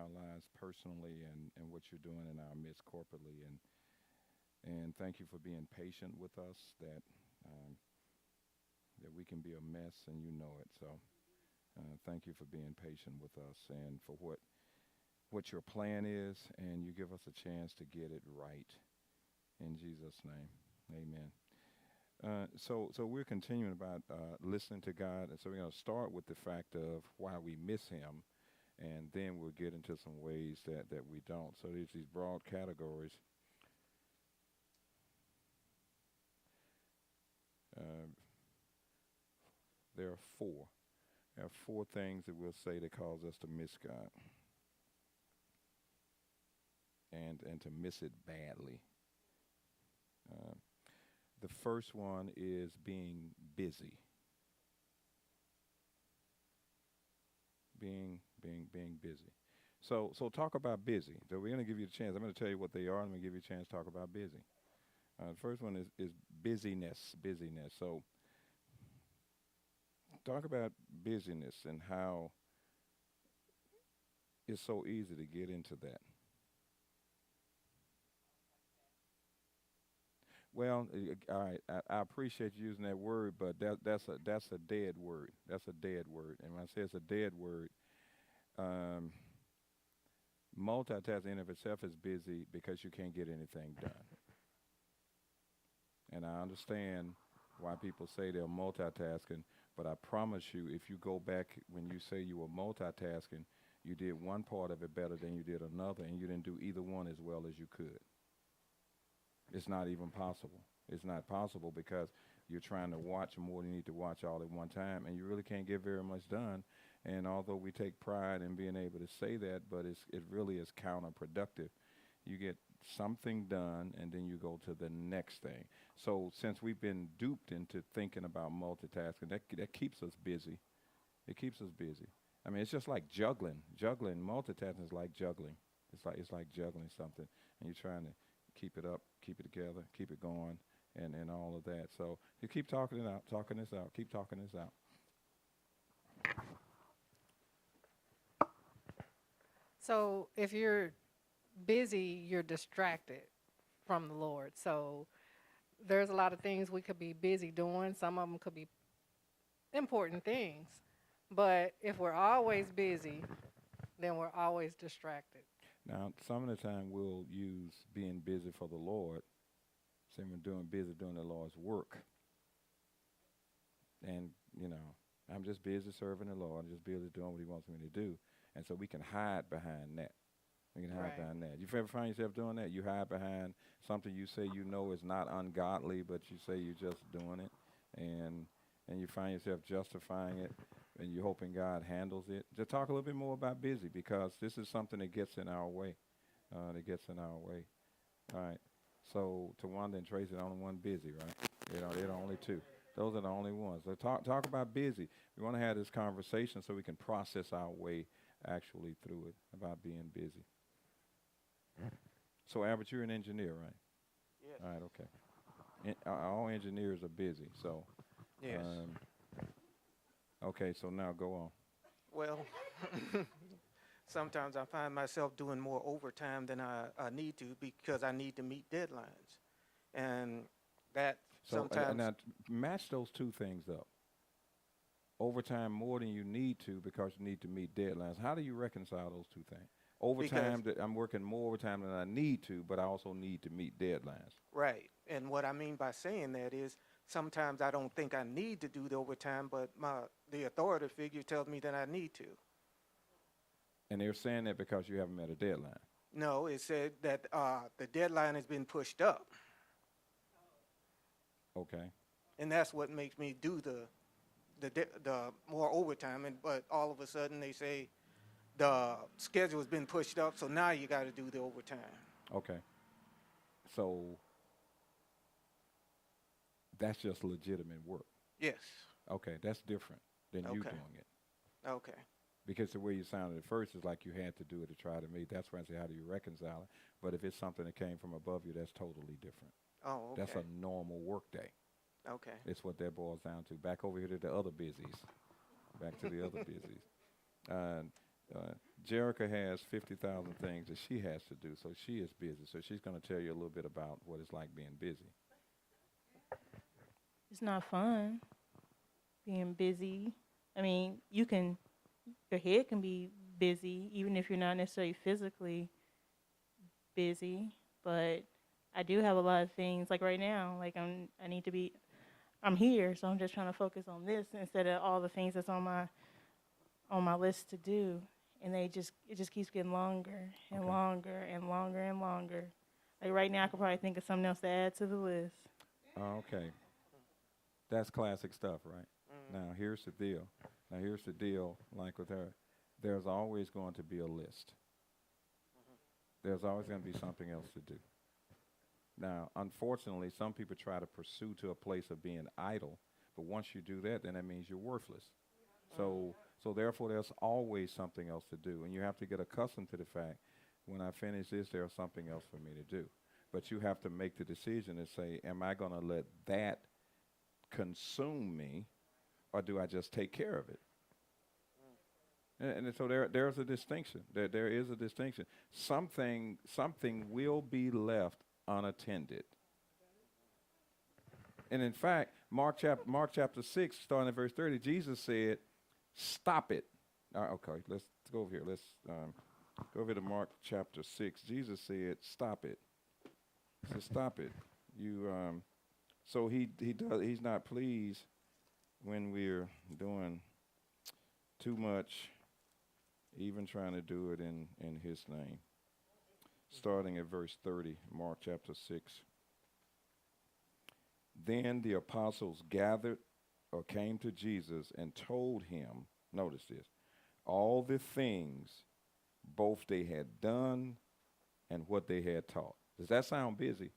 our lives personally and what you're doing in our midst corporately. And thank you for being patient with us um, that we can be a mess and you know it. So thank you for being patient with us and for what your plan is, and you give us a chance to get it right. In Jesus' name, amen. So we're continuing about listening to God, and so we're going to start with the fact of why we miss Him, and then we'll get into some ways that we don't. So there's these broad categories. Uh, there are four. There are four things that we'll say that cause us to miss God, and to miss it badly. Uh, the first one is being busy. Being busy. So talk about busy. So we're going to give you a chance. I'm going to tell you what they are. I'm going to give you a chance to talk about busy. The first one is busyness. Busyness. So talk about busyness and how it's so easy to get into that. Well, all right. I appreciate you using that word, but that's a dead word. That's a dead word. And when I say it's a dead word, um, multitasking in of itself is busy because you can't get anything done. And I understand why people say they're multitasking, but I promise you, if you go back when you say you were multitasking, you did one part of it better than you did another, and you didn't do either one as well as you could. It's not even possible. It's not possible because you're trying to watch more than you need to watch all at one time, and you really can't get very much done. And although we take pride in being able to say that, but it really is counterproductive. You get something done, and then you go to the next thing. So since we've been duped into thinking about multitasking, that keeps us busy. It keeps us busy. I mean, it's just like juggling. Juggling, multitasking is like juggling. It's like juggling something, and you're trying to keep it up, keep it together, keep it going, and all of that. So you keep talking it out, talking this out, keep talking this out. So if you're busy, you're distracted from the Lord. So there's a lot of things we could be busy doing. Some of them could be important things. But if we're always busy, then we're always distracted. Now, some of the time we'll use being busy for the Lord, saying we're busy doing the Lord's work. And, I'm just busy serving the Lord. I'm just busy doing what He wants me to do. And so we can hide behind that. We can hide Right. behind that. You ever find yourself doing that? You hide behind something you say you know is not ungodly, but you say you're just doing it. And you find yourself justifying it, and you're hoping God handles it. Just talk a little bit more about busy, because this is something that gets in our way. That gets in our way. All right. So Tawanda and Tracy are the only one busy, right? They're the only two. Those are the only ones. So talk about busy. We want to have this conversation so we can process our way actually through it about being busy. So Albert, you're an engineer, right? Yes. All right. Okay. All engineers are busy. So Yes. um, okay. So now go on. Well, sometimes I find myself doing more overtime than I need to because I need to meet deadlines. And that So sometimes, now match those two things up. Overtime more than you need to because you need to meet deadlines. How do you reconcile those two things? because, Overtime, that I'm working more overtime than I need to, but I also need to meet deadlines. right. And what I mean by saying that is sometimes I don't think I need to do the overtime, but the authority figure tells me that I need to. And they're saying that because you haven't met a deadline. No, it said that the deadline has been pushed up. Okay. And that's what makes me do the more overtime. But all of a sudden they say the schedule has been pushed up, so now you got to do the overtime. Okay. So that's just legitimate work. Yes. Okay. That's different than you Okay. doing it. Okay. Because the way you sounded at first is like you had to do it to try to meet. That's why I say, how do you reconcile it? But if it's something that came from above you, that's totally different. Oh, okay. That's a normal work day. Okay. It's what that boils down to. Back over here to the other busies. Back to the other busies. Uh, Jerica has 50,000 things that she has to do, so she is busy. So she's going to tell you a little bit about what it's like being busy. It's not fun being busy. I mean, your head can be busy, even if you're not necessarily physically busy. But I do have a lot of things, like right now, like I'm here, so I'm just trying to focus on this instead of all the things that's on my list to do. And it just keeps getting longer and Okay. longer and longer and longer. Like right now, I could probably think of something else to add to the list. Okay. That's classic stuff, right? Now, here's the deal. Like with her, there's always going to be a list. There's always going to be something else to do. Now, unfortunately, some people try to pursue to a place of being idle, but once you do that, then that means you're worthless. So therefore, there's always something else to do, and you have to get accustomed to the fact, when I finish this, there's something else for me to do. But you have to make the decision and say, am I going to let that consume me, or do I just take care of it? And so there's a distinction. There is a distinction. Something will be left unattended. And in fact, Mark chapter 6, starting at verse 30, Jesus said, stop it. Okay, let's go over here. Let's go over to Mark chapter 6. Jesus said, stop it. He said, stop it. So he's not pleased when we're doing too much, even trying to do it in his name. Starting at verse 30, Mark chapter 6. Then the apostles gathered or came to Jesus and told him, notice this, all the things both they had done and what they had taught. Does that sound busy?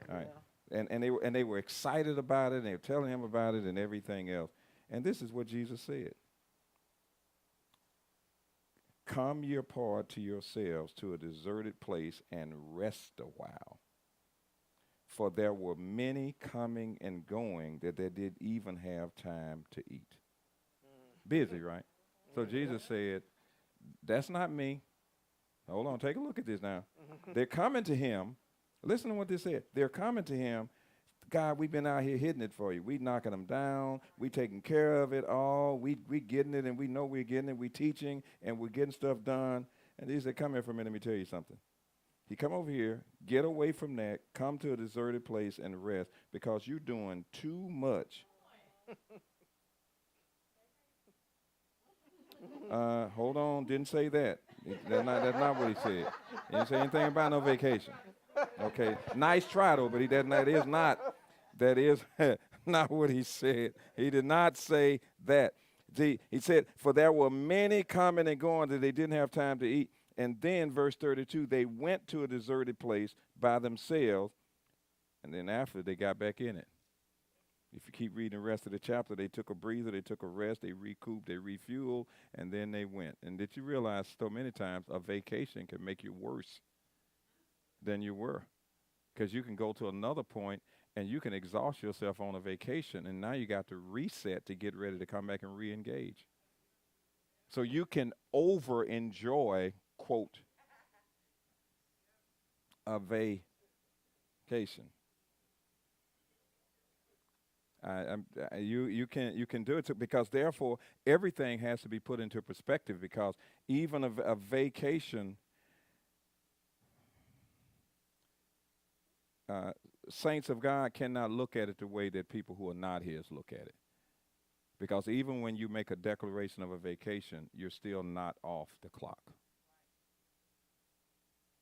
All right. And they were excited about it, and they were telling him about it and everything else. And this is what Jesus said. Come ye apart to yourselves to a deserted place and rest a while. For there were many coming and going that they did even have time to eat. Busy, right? So Jesus said, that's not me. Hold on, take a look at this now. They're coming to him. Listen to what they said. They're coming to him. God, we've been out here hitting it for you. We knocking them down. We taking care of it all. We getting it, and we know we're getting it. We teaching, and we're getting stuff done. And he said, come here for a minute. Let me tell you something. You come over here, get away from that, come to a deserted place and rest, because you're doing too much. Hold on, didn't say that. That's not what he said. He didn't say anything about no vacation. Okay, nice try though, but that is not what he said. He did not say that. He said, for there were many coming and going that they didn't have time to eat. And then verse 32, they went to a deserted place by themselves, and then after they got back in it. If you keep reading the rest of the chapter, they took a breather, they took a rest, they recouped, they refueled, and then they went. And did you realize so many times a vacation can make you worse than you were? Because you can go to another point and you can exhaust yourself on a vacation, and now you got to reset to get ready to come back and re-engage. So you can over-enjoy, quote, a vacation. You can do it because therefore everything has to be put into perspective, because even a vacation, saints of God cannot look at it the way that people who are not his look at it. Because even when you make a declaration of a vacation, you're still not off the clock.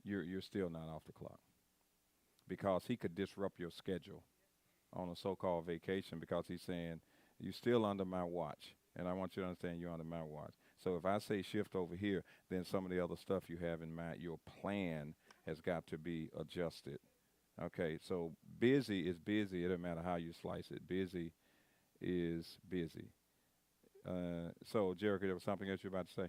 You're still not off the clock, because he could disrupt your schedule on a so-called vacation, because he's saying, you're still under my watch, and I want you to understand you're under my watch. So if I say shift over here, then some of the other stuff you have in mind, your plan has got to be adjusted. Okay, so busy is busy. It doesn't matter how you slice it. Busy is busy. So, Jericho, there was something else you were about to say?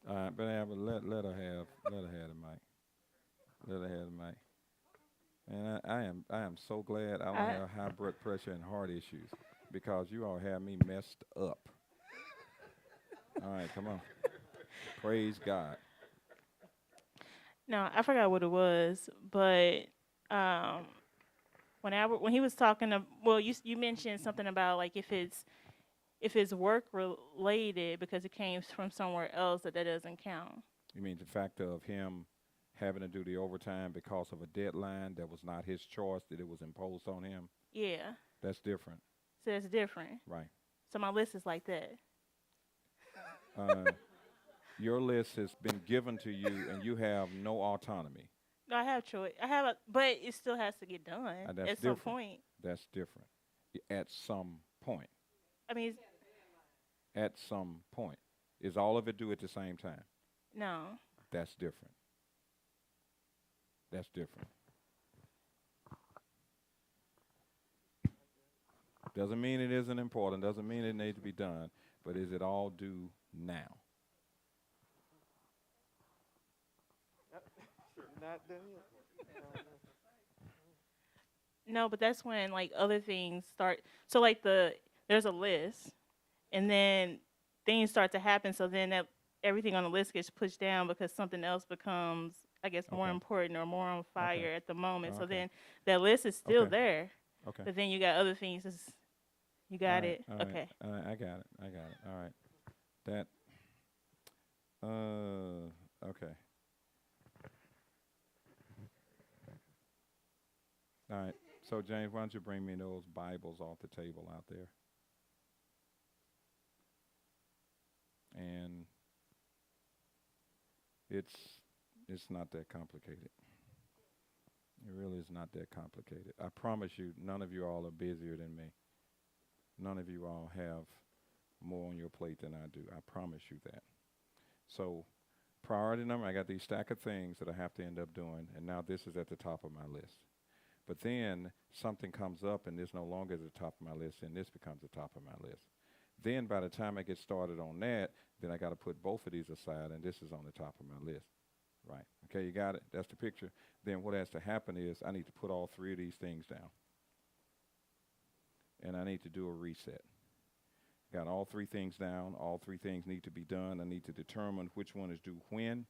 All right, but let her have the mic. Let her have the mic. And I am so glad I don't I, have high blood pressure and heart issues because you all have me messed up. All right, come on. Praise God. no, I forgot what it was, but um, when he was talking to, well, you mentioned something about like if it's work related because it came from somewhere else that doesn't count. You mean the fact of him having to do the overtime because of a deadline that was not his choice, that it was imposed on him? Yeah, That's different. so it's different. Right. So my list is like that. Uh, your list has been given to you and you have no autonomy. No, I have choice. But it still has to get done That's at some different. point. That's different. At some point. I mean, At some point. Is all of it due at the same time? no. That's different. That's different. Doesn't mean it isn't important. Doesn't mean it needs to be done. But is it all due now? Not done yet. No, but that's when like other things start. So like there's a list, and then things start to happen. So then everything on the list gets pushed down because something else becomes, I guess, more Okay. important or more on fire Okay. at the moment. So Okay. then that list is still Okay. there, Okay. but then you got other things. You All got right, it. all right, Okay. all right, I got it. I got it. All right. That. Okay. All right. So James, why don't you bring me those Bibles off the table out there? And it's not that complicated. It really is not that complicated. I promise you, none of you all are busier than me. None of you all have more on your plate than I do. I promise you that. So priority number, I got these stack of things that I have to end up doing, and now this is at the top of my list. But then something comes up, and this no longer is at the top of my list, and this becomes the top of my list. Then by the time I get started on that, then I got to put both of these aside, and this is on the top of my list. Right. Okay, you got it? That's the picture. Then what has to happen is I need to put all three of these things down. And I need to do a reset. Got all three things down. All three things need to be done. I need to determine which one is due when,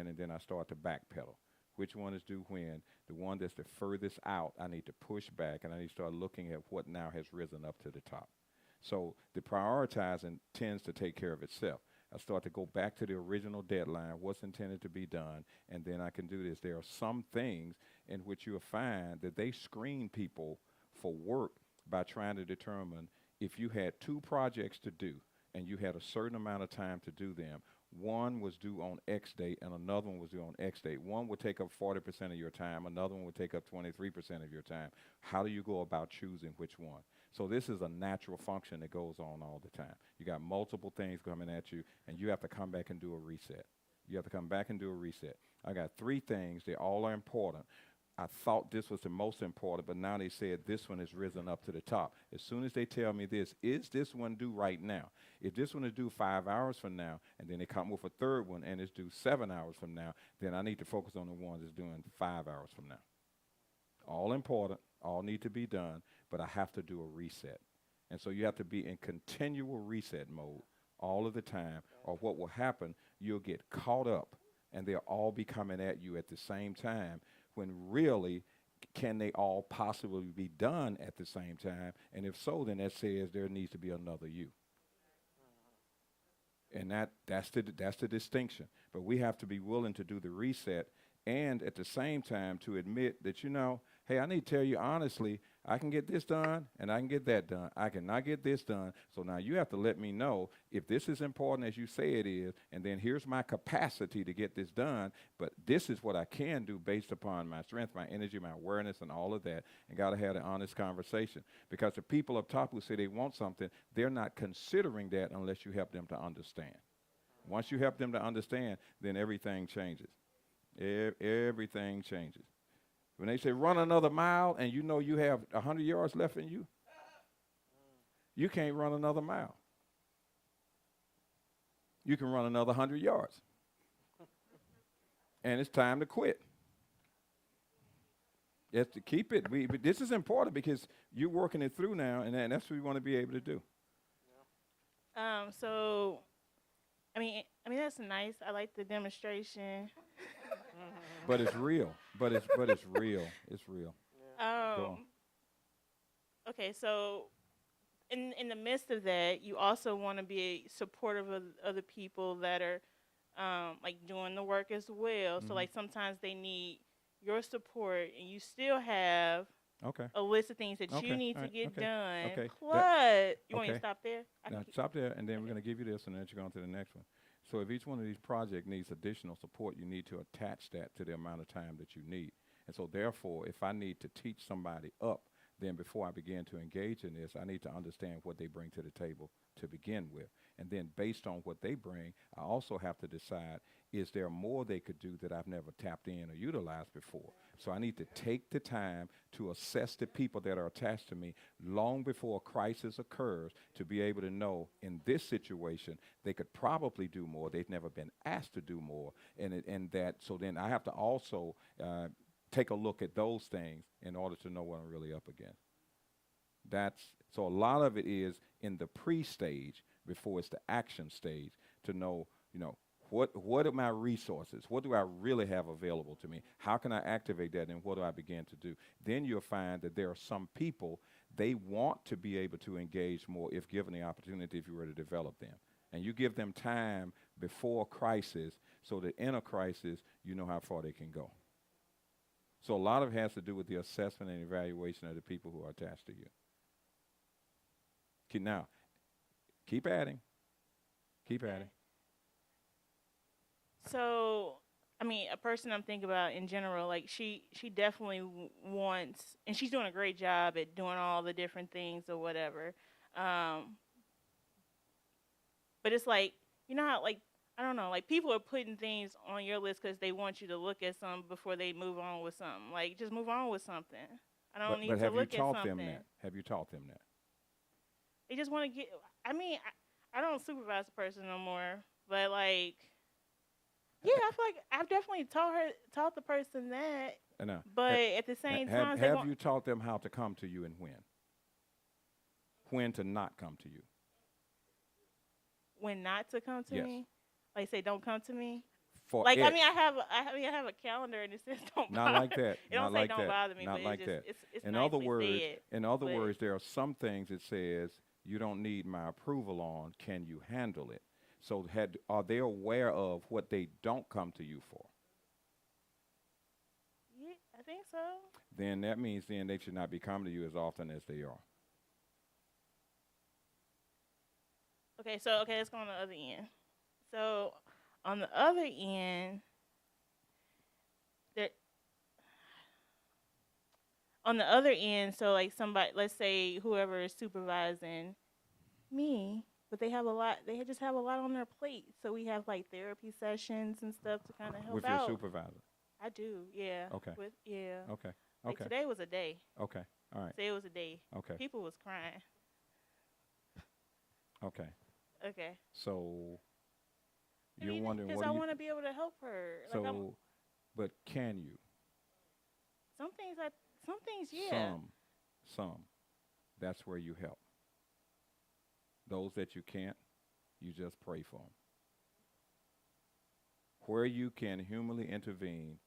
and then I start to backpedal. Which one is due when? The one that's the furthest out, I need to push back, and I need to start looking at what now has risen up to the top. So the prioritizing tends to take care of itself. I start to go back to the original deadline, what's intended to be done, and then I can do this. There are some things in which you'll find that they screen people for work by trying to determine if you had two projects to do and you had a certain amount of time to do them. One was due on X date and another one was due on X date. One would take up 40% of your time, another one would take up 23% of your time. How do you go about choosing which one? So this is a natural function that goes on all the time. You got multiple things coming at you, and you have to come back and do a reset. You have to come back and do a reset. I got three things. They all are important. I thought this was the most important, but now they said this one has risen up to the top. As soon as they tell me this, is this one due right now? If this one is due 5 hours from now, and then they come with a third one, and it's due 7 hours from now, then I need to focus on the one that's doing 5 hours from now. All important, all need to be done, but I have to do a reset. And so you have to be in continual reset mode all of the time, or what will happen, you'll get caught up, and they'll all be coming at you at the same time, when really, can they all possibly be done at the same time? And if so, then that says there needs to be another you. And that's the distinction. But we have to be willing to do the reset, and at the same time to admit that, hey, I need to tell you honestly, I can get this done and I can get that done. I cannot get this done. So now you have to let me know if this is important as you say it is, and then here's my capacity to get this done, but this is what I can do based upon my strength, my energy, my awareness, and all of that, and got to have an honest conversation. Because the people up top who say they want something, they're not considering that unless you help them to understand. Once you help them to understand, then everything changes. Everything changes. When they say run another mile and you know you have 100 yards left in you, you can't run another mile. You can run another 100 yards. And it's time to quit. You have to keep it. But this is important because you're working it through now, and that's what we want to be able to do. So, I mean, that's nice. I like the demonstration. But it's real. But it's real. It's real. Go on. Okay, so in the midst of that, you also want to be supportive of other people that are like doing the work as well. So like sometimes they need your support, and you still have a list of things that you need to get done. Okay. Plus, you want me to stop there? Now stop there, and then we're going to give you this, and then you're going to the next one. So if each one of these projects needs additional support, you need to attach that to the amount of time that you need. And so therefore, if I need to teach somebody up, then before I begin to engage in this, I need to understand what they bring to the table to begin with. And then based on what they bring, I also have to decide, is there more they could do that I've never tapped in or utilized before? So I need to take the time to assess the people that are attached to me long before a crisis occurs to be able to know in this situation they could probably do more. They've never been asked to do more. So then I have to also take a look at those things in order to know what I'm really up against. So a lot of it is in the pre-stage before it's the action stage to know, what are my resources? What do I really have available to me? How can I activate that, and what do I begin to do? Then you'll find that there are some people, they want to be able to engage more if given the opportunity, if you were to develop them. And you give them time before crisis so that in a crisis, you know how far they can go. So a lot of it has to do with the assessment and evaluation of the people who are attached to you. Now, keep adding. Keep adding. So, I mean, a person I'm thinking about in general, like she definitely wants, and she's doing a great job at doing all the different things or whatever. But it's like, how, like, I don't know, like people are putting things on your list because they want you to look at something before they move on with something. Like, just move on with something. I don't need to look at something. But have you taught them that? Have you taught them that? They just want to get, I don't supervise the person no more, but like, yeah, I feel like I've definitely taught the person that. But at the same time, have you taught them how to come to you and when? When to not come to you? When not to come to me? Like say, don't come to me. For like it. I have a calendar and it says don't. Not like that. It don't say don't bother me. Not but like it's that. It's in nicely other said, words, there are some things it says you don't need my approval on. Can you handle it? So are they aware of what they don't come to you for? Yeah, I think so. Then that means then they should not be coming to you as often as they are. Okay, let's go on the other end. So on the other end, so like somebody, let's say whoever is supervising me, but they just have a lot on their plate. So we have like therapy sessions and stuff to kind of help with out. With your supervisor? I do, yeah. Okay. Okay. Like today was a day. Okay, all right. Today was a day. Okay. People was crying. Okay. Okay. So you're wondering what because I want to be able to help her. So, but can you? Some things, yeah. Some. That's where you help. Those that you can't, you just pray for them. Where you can humanly intervene.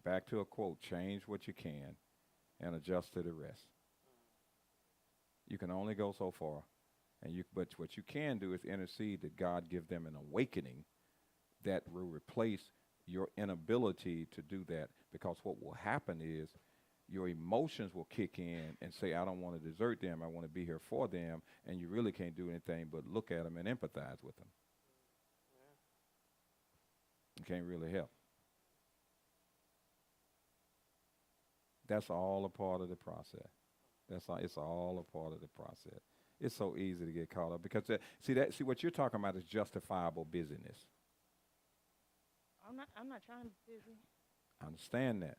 Back to a quote, change what you can and adjust to the rest. You can only go so far. But what you can do is intercede that God give them an awakening that will replace your inability to do that, because what will happen is your emotions will kick in and say, I don't want to desert them, I want to be here for them, and you really can't do anything but look at them and empathize with them. You can't really help. That's all a part of the process. It's all a part of the process. It's so easy to get caught up because see what you're talking about is justifiable busyness. I'm not trying to be busy. I understand that.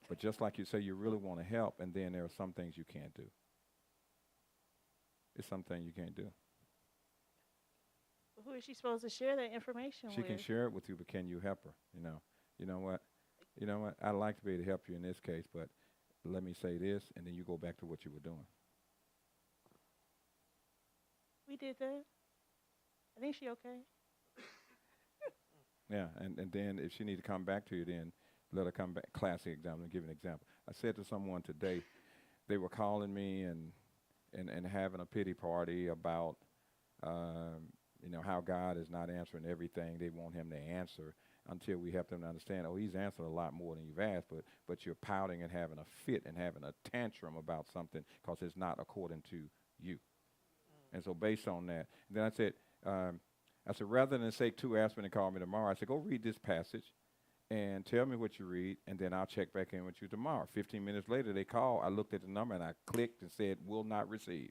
But just like you say, you really want to help, and then there are some things you can't do. It's something you can't do. Who is she supposed to share that information She with? can share it with you, but can you help her? You know what? You know what? I'd like to be able to help you in this case, but let me say this, and then you go back to what you were doing. We did that. I think she okay. Yeah, and then if she need to come back to you, then let her come back. Classic example. I'll give you an example. I said to someone today, they were calling me and having a pity party about, how God is not answering everything they want him to answer until we help them to understand, oh, he's answered a lot more than you've asked, but you're pouting and having a fit and having a tantrum about something because it's not according to you. And so based on that, then I said, rather than say two ask me to call me tomorrow, I said, go read this passage and tell me what you read, and then I'll check back in with you tomorrow. 15 minutes later, they called. I looked at the number, and I clicked and said, will not receive.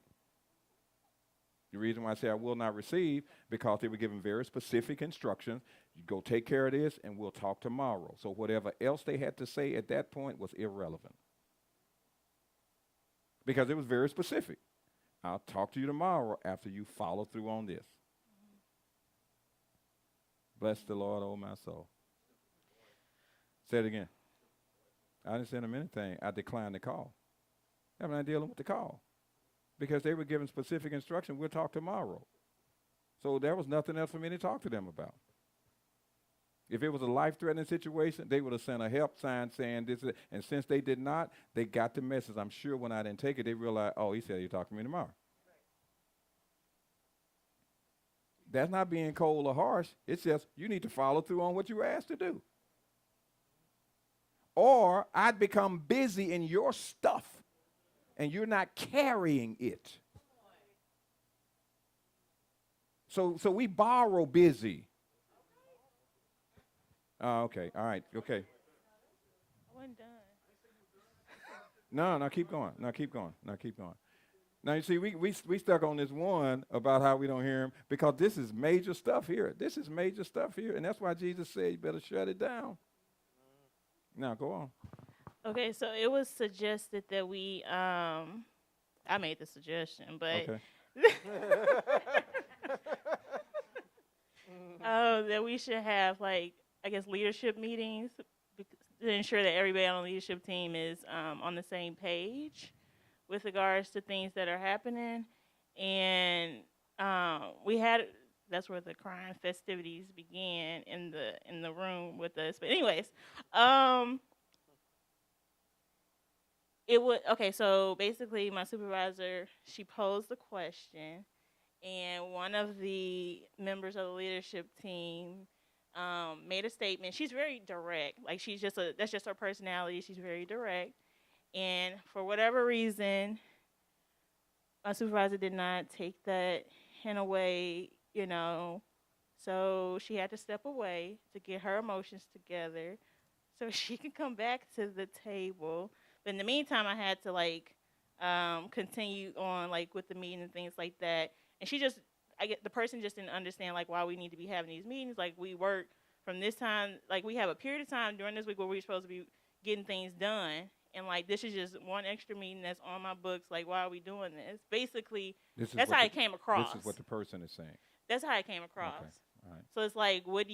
The reason why I say I will not receive, because they were given very specific instructions. You go take care of this, and we'll talk tomorrow. So whatever else they had to say at that point was irrelevant, because it was very specific. I'll talk to you tomorrow after you follow through on this. Bless the Lord, oh my soul. Say it again. I didn't send them anything. I declined the call. I'm not dealing with the call because they were given specific instruction. We'll talk tomorrow. So there was nothing else for me to talk to them about. If it was a life-threatening situation, they would have sent a help sign saying this. And since they did not, they got the message. I'm sure when I didn't take it, they realized, oh, he said he'll talk to me tomorrow. That's not being cold or harsh. It's just you need to follow through on what you were asked to do. Or I'd become busy in your stuff, and you're not carrying it. So we borrow busy. Oh, okay. All right. Okay. I wasn't done. No, keep going. Keep going. Now, you see, we stuck on this one about how we don't hear him because this is major stuff here. And that's why Jesus said you better shut it down. Now, go on. Okay, so it was suggested that we, I made the suggestion, but Okay. that we should have, like, I guess, leadership meetings to ensure that everybody on the leadership team is on the same page with regards to things that are happening. And that's where the crime festivities began in the room with us. But anyways, so basically my supervisor, she posed the question, and one of the members of the leadership team made a statement. She's very direct. Like, that's just her personality. She's very direct. And for whatever reason, my supervisor did not take that hint away, so she had to step away to get her emotions together so she could come back to the table. But in the meantime, I had to continue on with the meeting and things like that. And the person just didn't understand why we need to be having these meetings. We work from this time, we have a period of time during this week where we're supposed to be getting things done. And this is just one extra meeting that's on my books. Why are we doing this? Basically, that's how it came across. This is what the person is saying. That's how it came across. Okay. All right. So it's what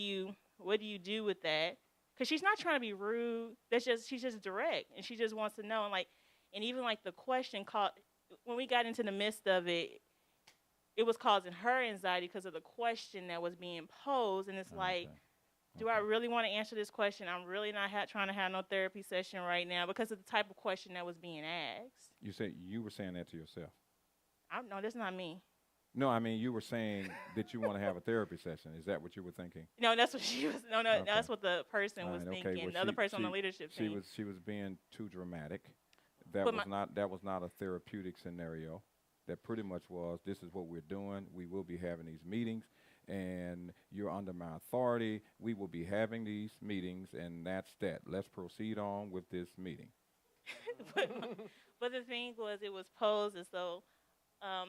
do you do with that? Because she's not trying to be rude. She's just direct, and she just wants to know. And even the question when we got into the midst of it, it was causing her anxiety because of the question that was being posed. And it's do I really want to answer this question? I'm really not trying to have no therapy session right now because of the type of question that was being asked. You said you were saying that to yourself. No, that's not me. No, I mean you were saying that you want to have a therapy session. Is that what you were thinking? No, that's what she was. No, Okay. That's what the person was Okay. thinking. Well, the other person on the leadership team. She was being too dramatic. That was not a therapeutic scenario. That pretty much was, this is what we're doing. We will be having these meetings, and you're under my authority. We will be having these meetings, and that's that. Let's proceed on with this meeting. but the thing was, it was posed as though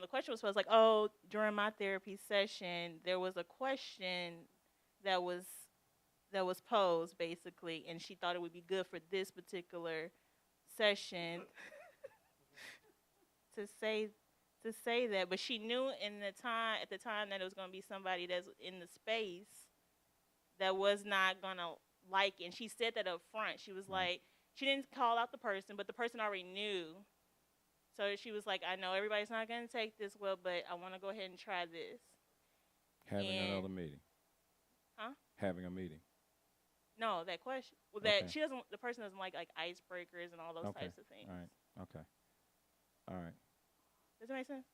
the question was posed during my therapy session, there was a question that was posed basically, and she thought it would be good for this particular session to to say that, but she knew at the time that it was going to be somebody that's in the space that was not going to like it. And she said that up front. She was like, she didn't call out the person, but the person already knew. So she was like, I know everybody's not going to take this well, but I want to go ahead and try this. Having And- another meeting. Huh? Having a meeting. No, that question. Well, Okay. that she doesn't. The person doesn't like icebreakers and all those Okay. types of things. All right. Okay. All right. Does that make sense?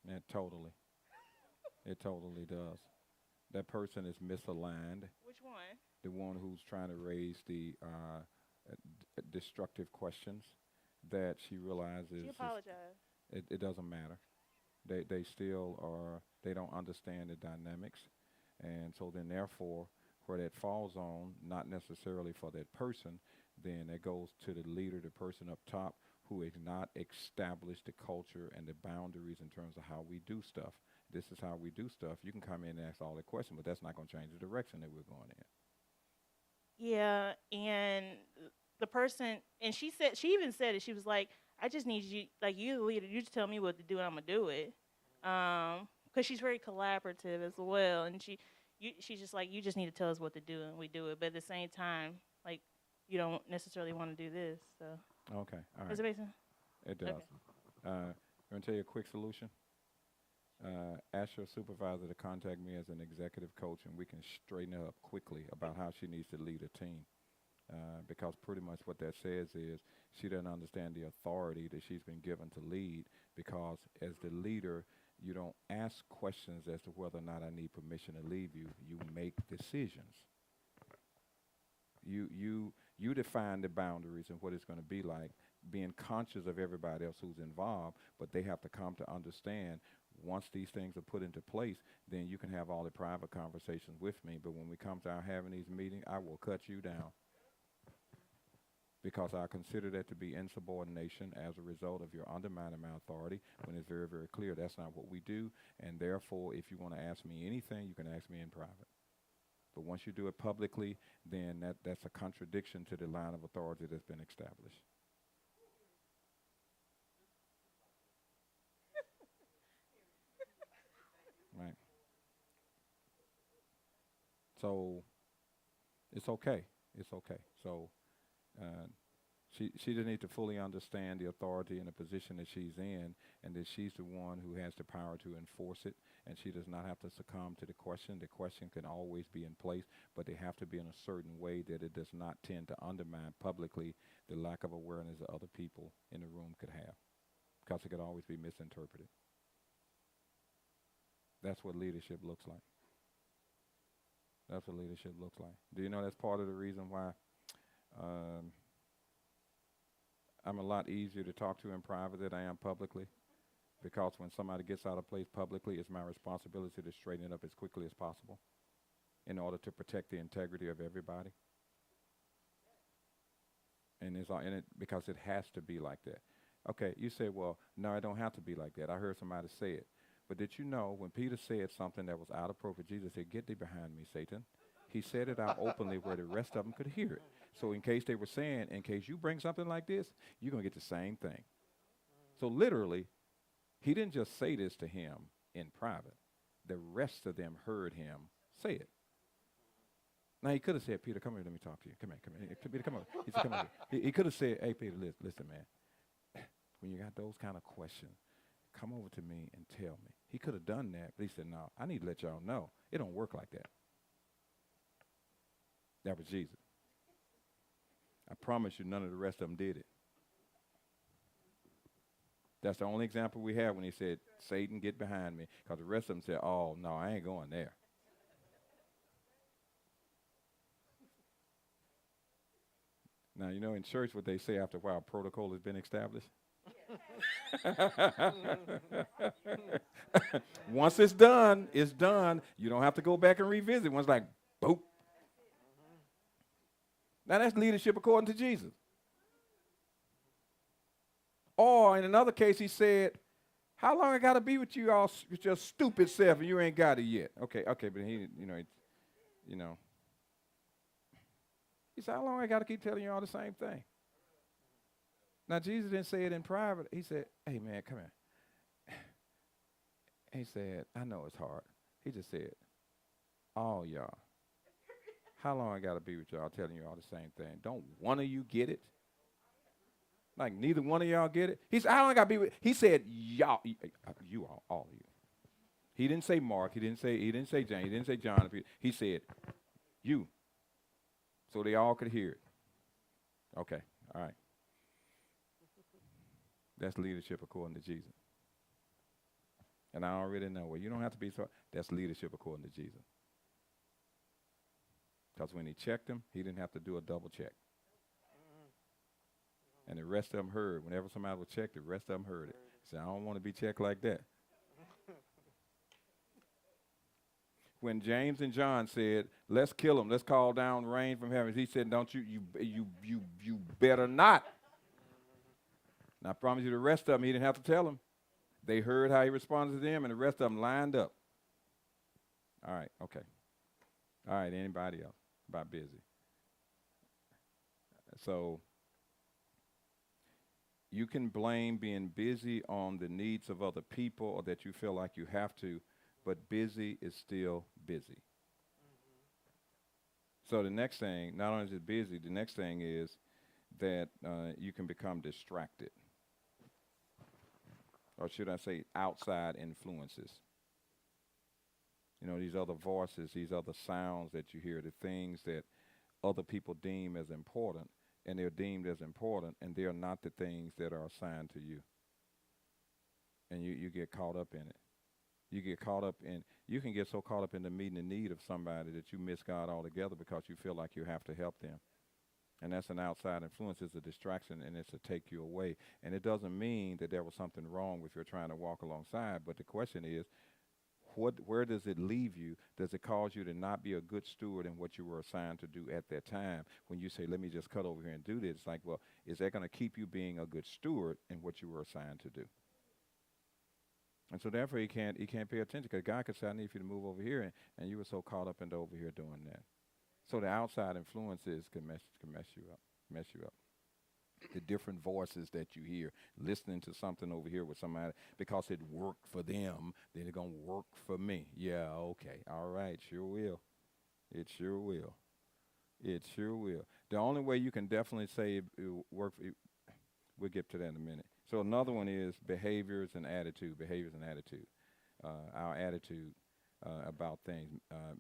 Yeah, totally. It totally does. That person is misaligned. Which one? The one who's trying to raise the destructive questions that she realizes She apologized. it doesn't matter. They still are, they don't understand the dynamics. And so then therefore, where that falls on, not necessarily for that person, then it goes to the leader, the person up top, who has not established the culture and the boundaries in terms of how we do stuff. This is how we do stuff. You can come in and ask all the questions, but that's not going to change the direction that we're going in. Yeah, and the person, and she even said it. She was like, "I just need you, like you, the leader. You just tell me what to do, and I'm gonna do it." Because she's very collaborative as well, and she's just like, "You just need to tell us what to do, and we do it." But at the same time, like, you don't necessarily want to do this. So, Okay, all does right. it make sense? It does. Okay. I'm going to tell you a quick solution. Ask your supervisor to contact me as an executive coach, and we can straighten her up quickly about how she needs to lead a team. Because pretty much what that says is she doesn't understand the authority that she's been given to lead, because as the leader, you don't ask questions as to whether or not I need permission to leave you. You make decisions. You define the boundaries and what it's going to be like, being conscious of everybody else who's involved, but they have to come to understand once these things are put into place, then you can have all the private conversations with me. But when we come to our having these meetings, I will cut you down, because I consider that to be insubordination as a result of your undermining my authority, when it's very, very clear that's not what we do. And therefore, if you want to ask me anything, you can ask me in private. But once you do it publicly, then that's a contradiction to the line of authority that's been established. Right. So it's okay. It's okay. So she doesn't need to fully understand the authority and the position that she's in, and that she's the one who has the power to enforce it, and she does not have to succumb to the question. The question can always be in place, but they have to be in a certain way that it does not tend to undermine publicly the lack of awareness that other people in the room could have, because it could always be misinterpreted. That's what leadership looks like. That's what leadership looks like. Do you know that's part of the reason why I'm a lot easier to talk to in private than I am publicly? Because when somebody gets out of place publicly, it's my responsibility to straighten it up as quickly as possible in order to protect the integrity of everybody. And it's all in it because it has to be like that. Okay, you say, well, no, it don't have to be like that. I heard somebody say it. But did you know when Peter said something that was out of appropriate, Jesus said, "Get thee behind me, Satan." He said it out openly where the rest of them could hear it. So in case they were saying, in case you bring something like this, you're going to get the same thing. So literally, he didn't just say this to him in private. The rest of them heard him say it. Now, he could have said, "Peter, come here, let me talk to you. Come here. Peter, come over." He said, "Come over." He could have said, "Hey, Peter, listen, man. When you got those kind of questions, come over to me and tell me." He could have done that, but he said, "No, I need to let y'all know. It don't work like that." That was Jesus. I promise you none of the rest of them did it. That's the only example we have when he said, "Satan, get behind me," because the rest of them said, "Oh, no, I ain't going there." Now, you know, in church what they say after a while, protocol has been established. Once it's done, it's done. You don't have to go back and revisit. Once like, boop. Now that's leadership according to Jesus. Or in another case, he said, "How long I got to be with you all with your stupid self and you ain't got it yet?" Okay, but he, he said, "How long I got to keep telling you all the same thing?" Now, Jesus didn't say it in private. He said, "Hey, man, come here. He said, I know it's hard. He just said, all y'all. How long I got to be with y'all telling you all the same thing? Don't one of you get it? Like neither one of y'all get it? He said, how long I got to be with? He said, y'all, you all of you. He didn't say Mark. He didn't say James. He didn't say John. He said, you. So they all could hear it. Okay, all right. That's leadership according to Jesus. And I already know, well, you don't have to be so. That's leadership according to Jesus. Because when he checked him, he didn't have to do a double check. And the rest of them heard. Whenever somebody was checked, the rest of them heard it. He said, I don't want to be checked like that. When James and John said, let's kill him, let's call down rain from heaven, he said, don't you better not. And I promise you the rest of them, he didn't have to tell them. They heard how he responded to them, and the rest of them lined up. All right, okay. All right, anybody else about busy? So you can blame being busy on the needs of other people or that you feel like you have to, but busy is still busy. So the next thing, not only is it busy, the next thing is that you can become distracted. Or should I say outside influences. You know, these other voices, these other sounds that you hear, the things that other people deem as important, and they're deemed as important, and they're not the things that are assigned to you. And you get caught up in it. You get caught up in, you can get so caught up in the meeting the need of somebody that you miss God altogether because you feel like you have to help them. And that's an outside influence. It's a distraction, and it's to take you away. And it doesn't mean that there was something wrong with your trying to walk alongside, but the question is, where does it leave you? Does it cause you to not be a good steward in what you were assigned to do at that time? When you say, let me just cut over here and do this, it's like, well, is that going to keep you being a good steward in what you were assigned to do? And so therefore he can't pay attention, because God could say, I need you to move over here, and you were so caught up into over here doing that. So the outside influences can mess you up. The different voices that you hear, listening to something over here with somebody because it worked for them, then it's going to work for me. Yeah, okay, all right, sure will. It sure will. It sure will. The only way you can definitely say it work, we'll get to that in a minute. So another one is behaviors and attitude. Our attitude about things,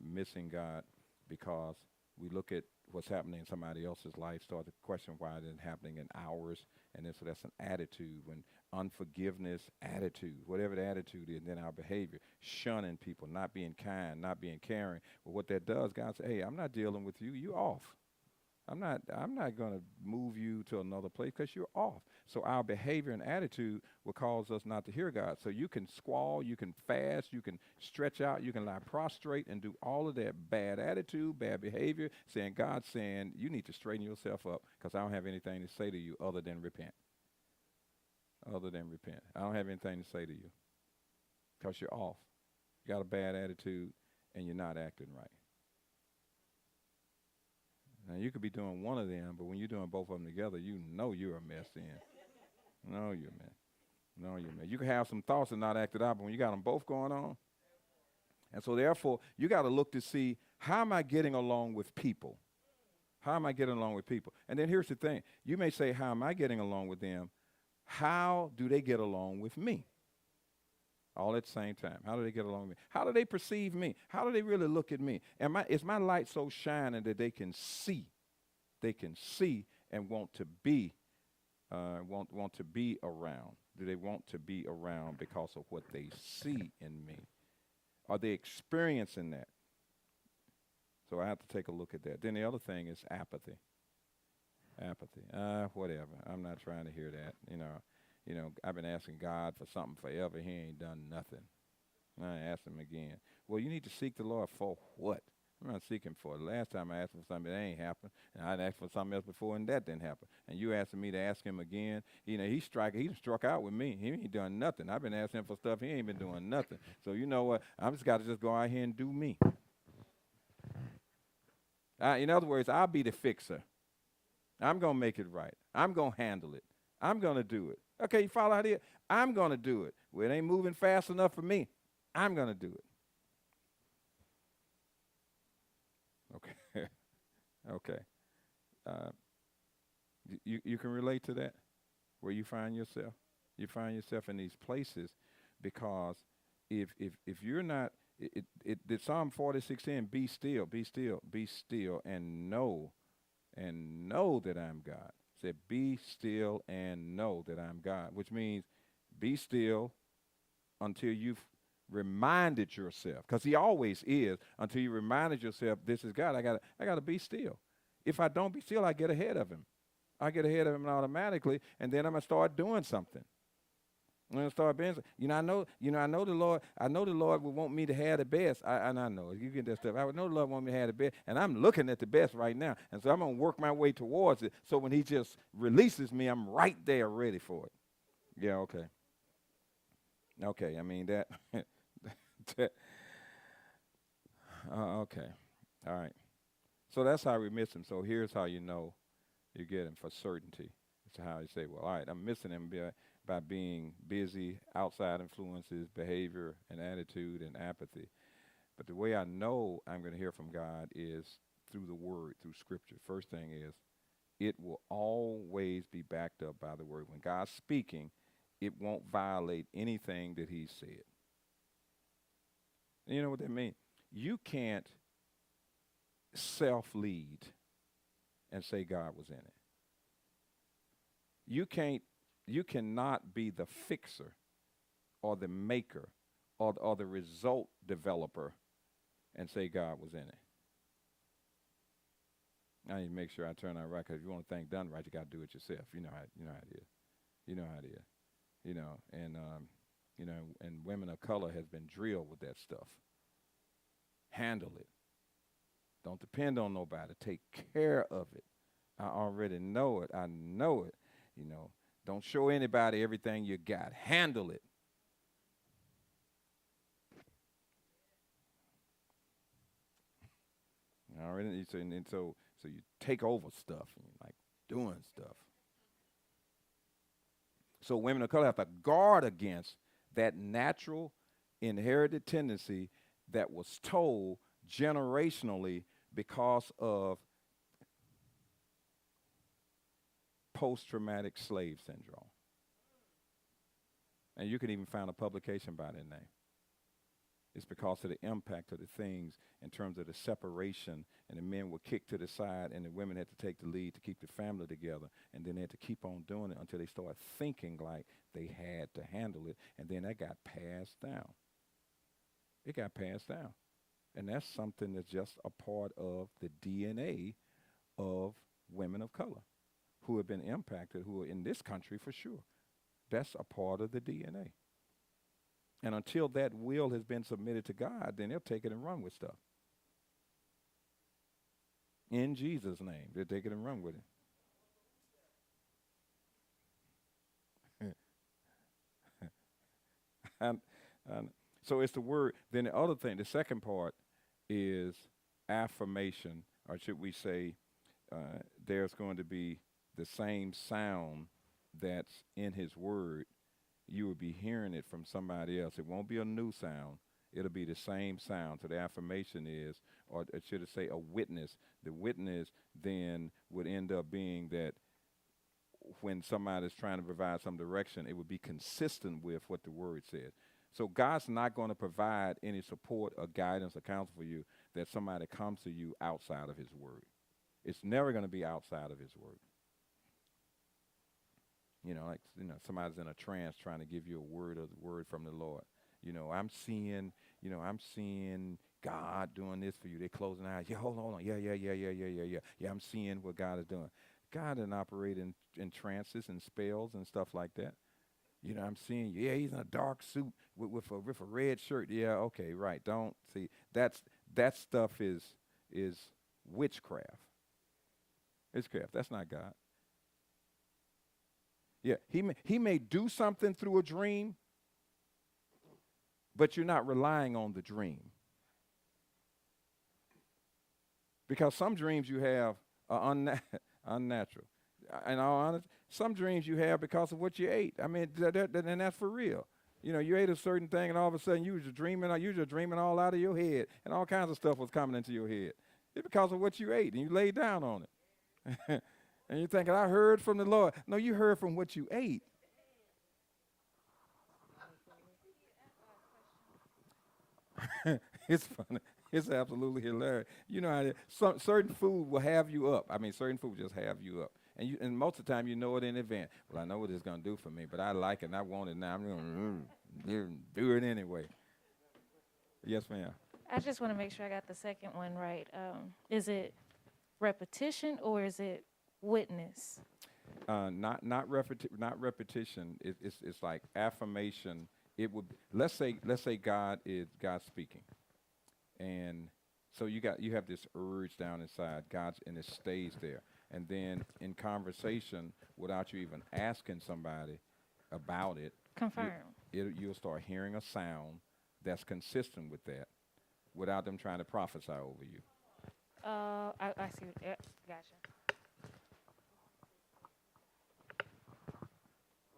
missing God because we look at what's happening in somebody else's life, start to question why it isn't happening in ours, and then so that's an attitude. When unforgiveness, attitude, whatever the attitude is, then our behavior, shunning people, not being kind, not being caring. Well, what that does, God says, hey, I'm not dealing with you. You off. I'm not going to move you to another place because you're off. So our behavior and attitude will cause us not to hear God. So you can squall, you can fast, you can stretch out, you can lie prostrate and do all of that bad attitude, bad behavior, saying, God's saying, you need to straighten yourself up because I don't have anything to say to you other than repent. Other than repent. I don't have anything to say to you because you're off. You got a bad attitude and you're not acting right. Now, you could be doing one of them, but when you're doing both of them together, you know you're a mess then. No, you're a mess. No, you're a mess. You can have some thoughts and not act it out, but when you got them both going on, and so therefore, you got to look to see, how am I getting along with people? How am I getting along with people? And then here's the thing. You may say, how am I getting along with them? How do they get along with me? All at the same time. How do they get along with me? How do they perceive me? How do they really look at me? Is my light so shining that they can see? They can see and want to be around. Do they want to be around because of what they see in me? Are they experiencing that? So I have to take a look at that. Then the other thing is apathy. Whatever. I'm not trying to hear that. You know, I've been asking God for something forever. He ain't done nothing. I asked him again. Well, you need to seek the Lord for what? I'm not seeking for it. Last time I asked him for something, that ain't happened. And I'd asked for something else before, and that didn't happen. And you asking me to ask him again. You know, he struck out with me. He ain't done nothing. I've been asking him for stuff. He ain't been doing nothing. So you know what? I'm just got to just go out here and do me. In other words, I'll be the fixer. I'm going to make it right. I'm going to handle it. I'm going to do it. Okay, you follow how it is? I'm going to do it. Well, it ain't moving fast enough for me. I'm going to do it. Okay. Okay. You can relate to that, where you find yourself. You find yourself in these places because if you're not, the Psalm 46:10, be still, and know that I'm God. Said, be still and know that I'm God, which means be still until you've reminded yourself, because he always is, until you reminded yourself, this is God. I gotta be still. If I don't be still, I get ahead of him. I get ahead of him automatically, and then I'm gonna start doing something. I'm gonna start being, I know the Lord. I know the Lord would want me to have the best. And I know you get that stuff. I would know the Lord want me to have the best, and I'm looking at the best right now, and so I'm gonna work my way towards it. So when he just releases me, I'm right there ready for it. Yeah, okay. Okay, I mean that. Okay, all right. So that's how we miss him. So here's how you know you get him for certainty. It's how you say, well, all right, I'm missing him by being busy, outside influences, behavior, and attitude, and apathy. But the way I know I'm going to hear from God is through the Word, through Scripture. First thing is, it will always be backed up by the Word. When God's speaking, it won't violate anything that he said. And you know what that means? You can't self-lead and say God was in it. You cannot be the fixer or the maker or the result developer and say God was in it. I need to make sure I turn out right, because if you want things done right, you got to do it yourself. You know how it is. You know how it is. And women of color has been drilled with that stuff. Handle it. Don't depend on nobody. Take care of it. I already know it. I know it. Don't show anybody everything you got. Handle it. Already. So you take over stuff and you're like doing stuff. So women of color have to guard against that natural inherited tendency that was told generationally because of post-traumatic slave syndrome. And you can even find a publication by that name. It's because of the impact of the things in terms of the separation, and the men were kicked to the side, and the women had to take the lead to keep the family together, and then they had to keep on doing it until they started thinking like they had to handle it, and then that got passed down. It got passed down. And that's something that's just a part of the DNA of women of color who have been impacted, who are in this country for sure. That's a part of the DNA. And until that will has been submitted to God, then they'll take it and run with stuff. In Jesus' name, they'll take it and run with it. So it's the word. Then the other thing, the second part is affirmation, or should we say there's going to be the same sound that's in his word. You will be hearing it from somebody else. It won't be a new sound. It'll be the same sound. So the affirmation is, or should I say a witness. The witness then would end up being that when somebody's trying to provide some direction, it would be consistent with what the word says. So God's not going to provide any support or guidance or counsel for you that somebody comes to you outside of his word. It's never going to be outside of his word. Somebody's in a trance trying to give you a word from the Lord. I'm seeing God doing this for you. They're closing eyes. Yeah, hold on. Yeah. Yeah, I'm seeing what God is doing. God didn't operate in trances and spells and stuff like that. I'm seeing you. Yeah, he's in a dark suit with a red shirt. Yeah, okay, right. Don't see that stuff is witchcraft. Witchcraft. That's not God. Yeah, he may do something through a dream, but you're not relying on the dream. Because some dreams you have are unnatural. In all honesty, some dreams you have because of what you ate. I mean, and that's for real. You know, you ate a certain thing, and all of a sudden you was just dreaming. You was just dreaming all out of your head, and all kinds of stuff was coming into your head. It's because of what you ate, and you laid down on it. And you're thinking, I heard from the Lord. No, you heard from what you ate. It's funny. It's absolutely hilarious. You know, certain food will have you up. I mean, certain food will just have you up. And most of the time, you know it in advance. Well, I know what it's going to do for me, but I like it and I want it now. I'm going to do it anyway. Yes, ma'am. I just want to make sure I got the second one right. Is it repetition or is it witness? Not repetition. It's like affirmation. It would let's say God's speaking, and so you have this urge down inside God's, and it stays there. And then in conversation, without you even asking somebody about it, Confirm. you'll start hearing a sound that's consistent with that, without them trying to prophesy over you. I see. Gotcha.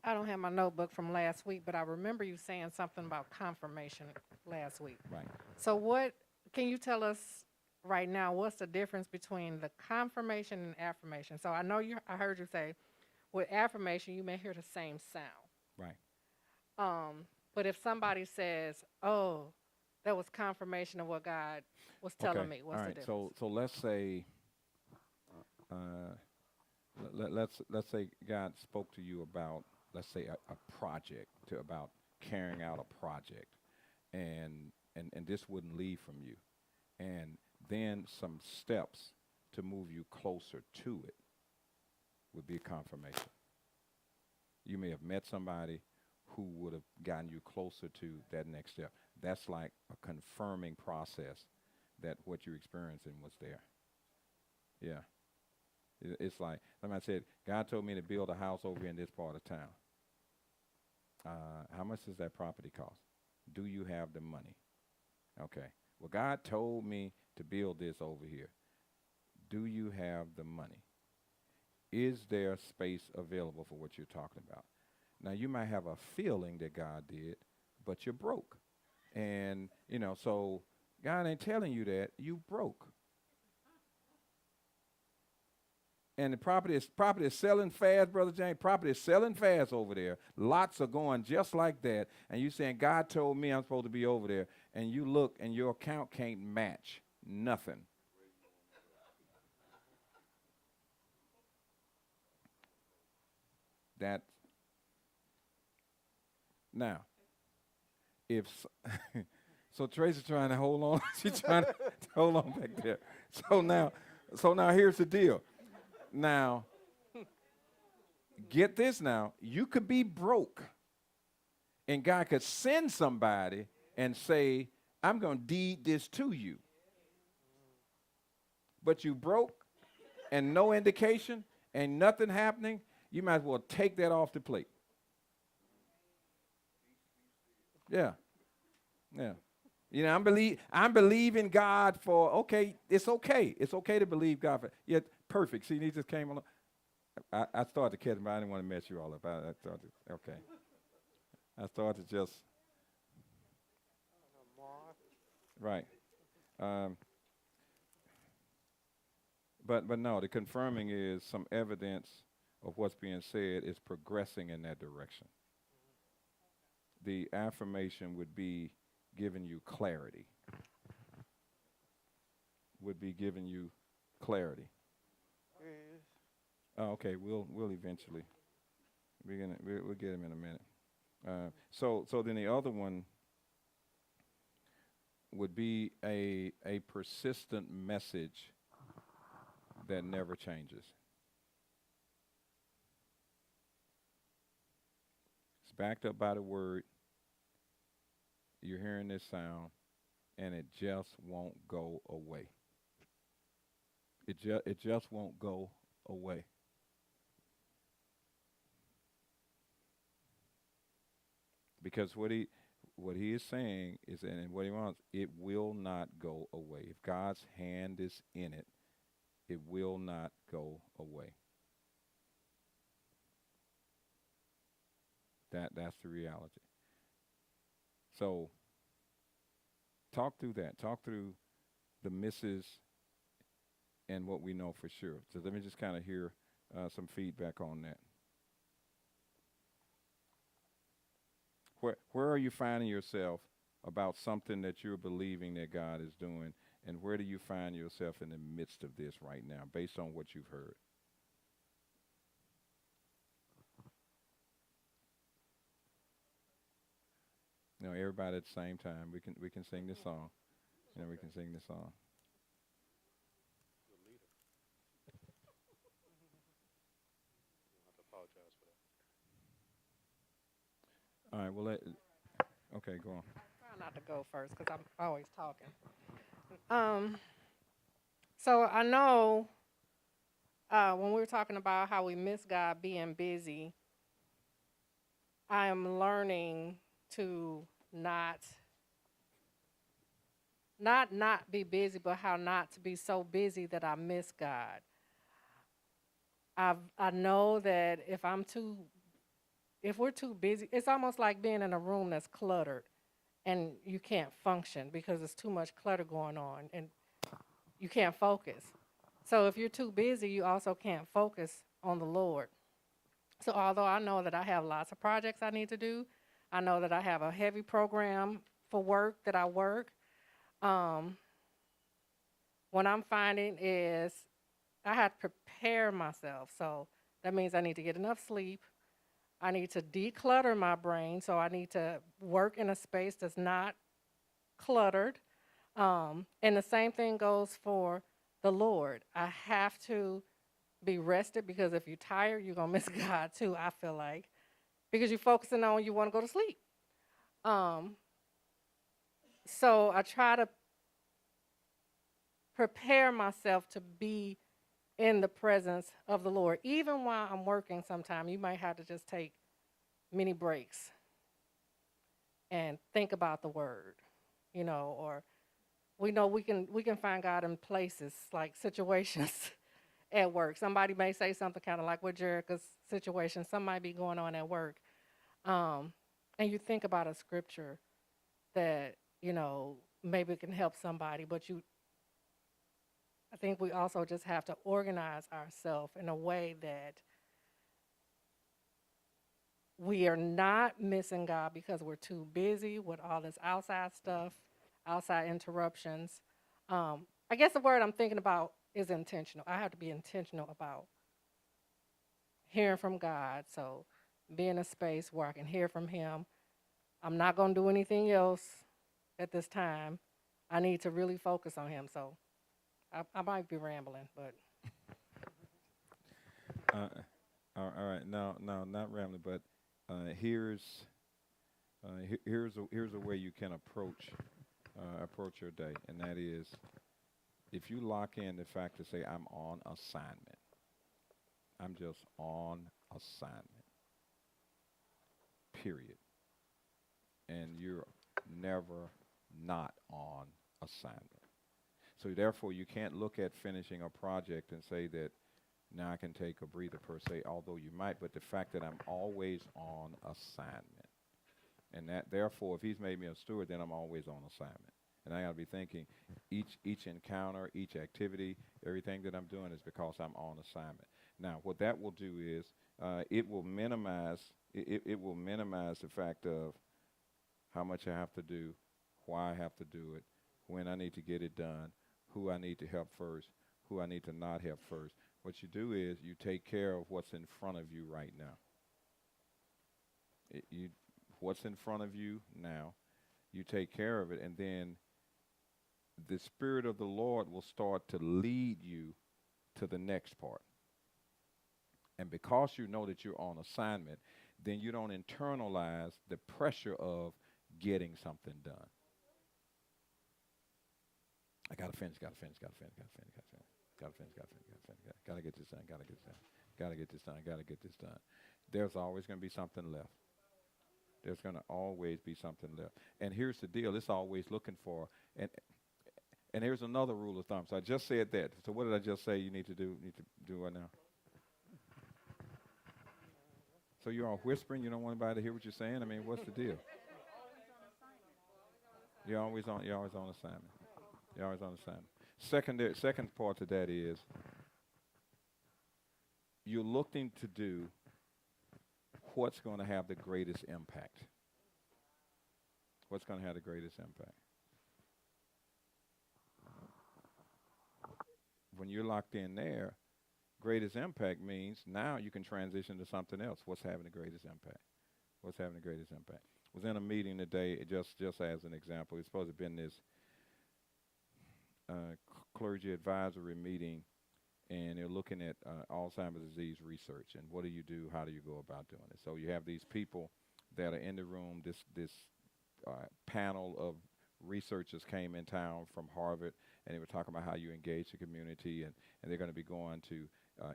I don't have my notebook from last week, but I remember you saying something about confirmation last week. Right. So what can you tell us right now? What's the difference between the confirmation and affirmation? So I know I heard you say with affirmation you may hear the same sound. Right. But if somebody says, "Oh, that was confirmation of what God was telling me," what's All the right. difference? So let's say let's say God spoke to you about, let's say, a project, about carrying out a project, and this wouldn't leave from you, and then some steps to move you closer to it would be a confirmation. You may have met somebody who would have gotten you closer to that next step. That's like a confirming process that what you're experiencing was there. Yeah. It's like somebody said, God told me to build a house over here in this part of town. How much does that property cost? Do you have the money? Okay. Well, God told me to build this over here. Do you have the money? Is there space available for what you're talking about? Now, you might have a feeling that God did, but you're broke. And, so God ain't telling you that. You broke. And the property is selling fast, Brother James. Property is selling fast over there. Lots are going just like that. And you saying, God told me I'm supposed to be over there. And you look and your account can't match nothing. That now, so Tracy's trying to hold on. She's trying to hold on back there. So now here's the deal. Now, get this now. You could be broke, and God could send somebody and say, I'm going to deed this to you. But you broke, and no indication, and nothing happening, you might as well take that off the plate. Yeah. Yeah. I'm believing God for, okay, it's okay. It's okay to believe God for, yeah, perfect. See, he just came along. I started to catch him, but I didn't want to mess you all up. I started just, right. But no, the confirming is some evidence of what's being said is progressing in that direction. The affirmation would be giving you clarity. Would be giving you clarity. Oh, okay, we'll eventually. We'll get him in a minute. So then the other one would be a persistent message that never changes. It's backed up by the word. You're hearing this sound, and it just won't go away. It just won't go away. Because what he is saying is, and what he wants, it will not go away. If God's hand is in it, it will not go away. That's the reality. So talk through that. Talk through the misses and what we know for sure. So let me just kind of hear some feedback on that. Where are you finding yourself about something that you're believing that God is doing, and where do you find yourself in the midst of this right now, based on what you've heard? You know, everybody at the same time. We can sing this song. You know, we can sing this song. All right. Well, okay. Go on. Try not to go first because I'm always talking. So I know when we were talking about how we miss God being busy, I am learning to not be busy, but how not to be so busy that I miss God. I know that if we're too busy, it's almost like being in a room that's cluttered and you can't function because there's too much clutter going on and you can't focus. So if you're too busy, you also can't focus on the Lord. So although I know that I have lots of projects I need to do, I know that I have a heavy program for work that I work. What I'm finding is I have to prepare myself. So that means I need to get enough sleep. I need to declutter my brain. So I need to work in a space that's not cluttered. And the same thing goes for the Lord. I have to be rested because if you're tired, you're going to miss God too, I feel like, because you're focusing on you want to go to sleep. So I try to prepare myself to be in the presence of the Lord. Even while I'm working sometime, you might have to just take mini breaks and think about the word, or we know we can find God in places like situations at work. Somebody may say something kind of like with Jerica's situation. Something might be going on at work. And you think about a scripture that, maybe can help somebody, but I think we also just have to organize ourselves in a way that we are not missing God because we're too busy with all this outside stuff, outside interruptions. I guess the word I'm thinking about is intentional. I have to be intentional about hearing from God. So be in a space where I can hear from him. I'm not going to do anything else at this time. I need to really focus on him. So I might be rambling, but. All right. No, not rambling, but here's a way you can approach your day, and that is if you lock in the fact to say I'm on assignment. I'm just on assignment. Period. And you're never not on assignment. So therefore, you can't look at finishing a project and say that now I can take a breather per se, although you might, but the fact that I'm always on assignment. And that therefore, if he's made me a steward, then I'm always on assignment. And I got to be thinking each encounter, each activity, everything that I'm doing is because I'm on assignment. Now, what that will do is it will minimize the fact of how much I have to do, why I have to do it, when I need to get it done, who I need to help first, who I need to not help first. What you do is you take care of what's in front of you right now. What's in front of you now, you take care of it, and then the Spirit of the Lord will start to lead you to the next part. And because you know that you're on assignment, then you don't internalize the pressure of getting something done. I gotta finish, gotta get this done. There's always going to be something left. There's going to always be something left. And here's the deal, it's always looking for, and here's another rule of thumb. So I just said that. So what did I just say you need to do right now? So you're all whispering, you don't want anybody to hear what you're saying? I mean, what's the deal? You're always on assignment. You're always on assignment. Second part to that is you're looking to do what's going to have the greatest impact. What's going to have the greatest impact? When you're locked in there, greatest impact means now you can transition to something else. What's having the greatest impact? What's having the greatest impact? Was in a meeting today, just as an example. It's supposed to have been this clergy advisory meeting, and they're looking at Alzheimer's disease research and what do you do, how do you go about doing it. So you have these people that are in the room. This panel of researchers came in town from Harvard, and they were talking about how you engage the community, and they're going to be going to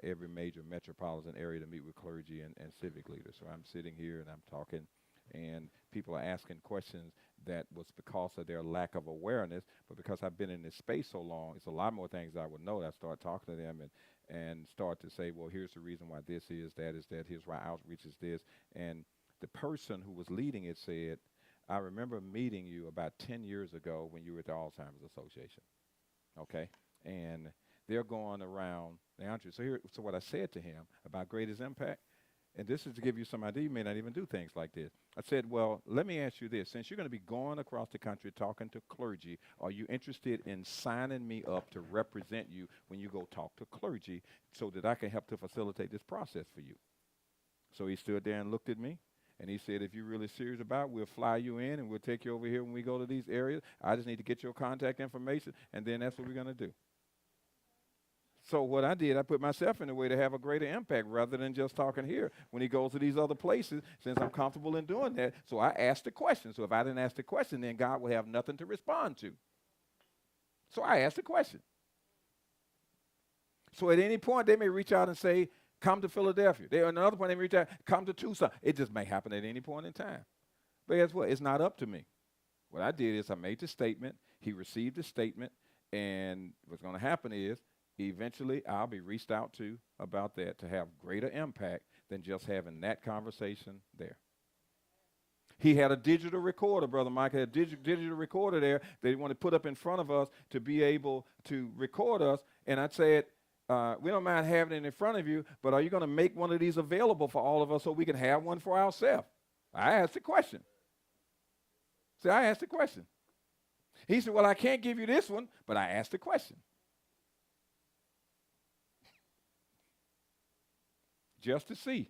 every major metropolitan area to meet with clergy and civic leaders. So I'm sitting here and I'm talking, and people are asking questions that was because of their lack of awareness, but because I've been in this space so long, it's a lot more things I would know. I start talking to them and start to say, well, here's the reason why this is, that is that, here's why outreach is this. And the person who was leading it said, I remember meeting you about 10 years ago when you were at the Alzheimer's Association, okay? And they're going around the outreach. So what I said to him about greatest impact, and this is to give you some idea, you may not even do things like this. I said, well, let me ask you this. Since you're going to be going across the country talking to clergy, are you interested in signing me up to represent you when you go talk to clergy so that I can help to facilitate this process for you? So he stood there and looked at me, and he said, if you're really serious about it, we'll fly you in, and we'll take you over here when we go to these areas. I just need to get your contact information, and then that's what we're going to do. So what I did, I put myself in a way to have a greater impact rather than just talking here. When he goes to these other places, since I'm comfortable in doing that, so I asked the question. So if I didn't ask the question, then God would have nothing to respond to. So I asked the question. So at any point, they may reach out and say, come to Philadelphia. At another point, they may reach out, come to Tucson. It just may happen at any point in time. But guess what? It's not up to me. What I did is I made the statement. He received the statement. And what's going to happen is, eventually, I'll be reached out to about that to have greater impact than just having that conversation there. He had a digital recorder, Brother Mike, had a digital recorder there that he wanted to put up in front of us to be able to record us. And I said, we don't mind having it in front of you, but are you going to make one of these available for all of us so we can have one for ourselves? I asked the question. See, I asked the question. He said, well, I can't give you this one, but I asked the question. Just to see.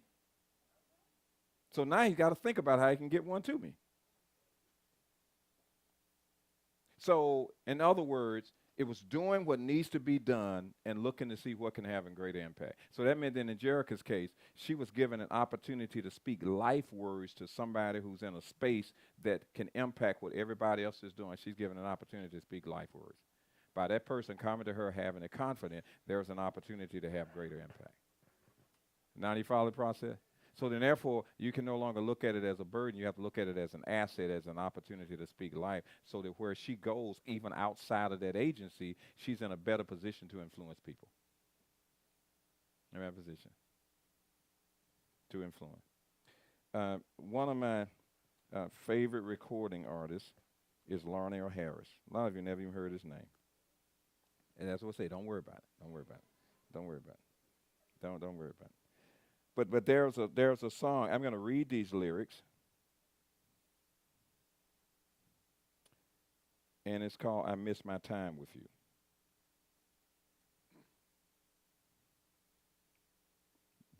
So now he's got to think about how he can get one to me. So, in other words, it was doing what needs to be done and looking to see what can have a greater impact. So that meant that in Jerica's case, she was given an opportunity to speak life words to somebody who's in a space that can impact what everybody else is doing. She's given an opportunity to speak life words. By that person coming to her having a confidence, there's an opportunity to have greater impact. Now you follow the process? So then therefore, you can no longer look at it as a burden. You have to look at it as an asset, as an opportunity to speak life, so that where she goes, even outside of that agency, she's in a better position to influence people. In that position to influence. One of my favorite recording artists is Larnell Harris. A lot of you never even heard his name. And that's what I say, don't worry about it. Don't worry about it. Don't worry about it. Don't worry about it. But there's a song. I'm going to read these lyrics. And it's called I Miss My Time With You.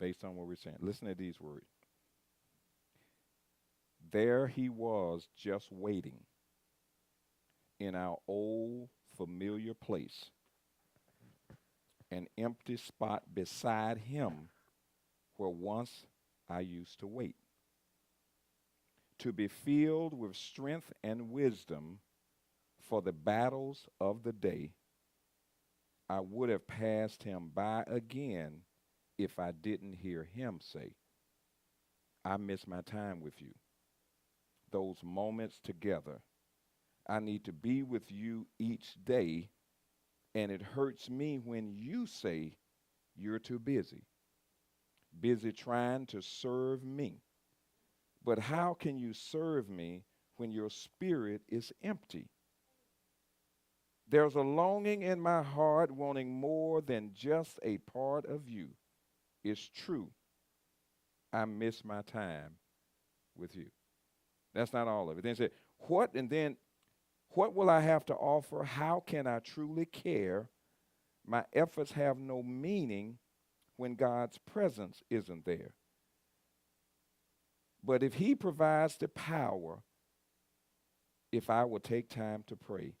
Based on what we're saying. Listen to these words. There he was just waiting in our old familiar place. An empty spot beside him where once I used to wait. To be filled with strength and wisdom for the battles of the day, I would have passed him by again if I didn't hear him say, I miss my time with you. Those moments together. I need to be with you each day, and it hurts me when you say you're too busy. Busy trying to serve me. But how can you serve me when your spirit is empty. There's a longing in my heart wanting more than just a part of you. It's true. I miss my time with you. That's not all of it. Then it said, what will I have to offer? How can I truly care? My efforts have no meaning when God's presence isn't there. But if he provides the power, if I will take time to pray,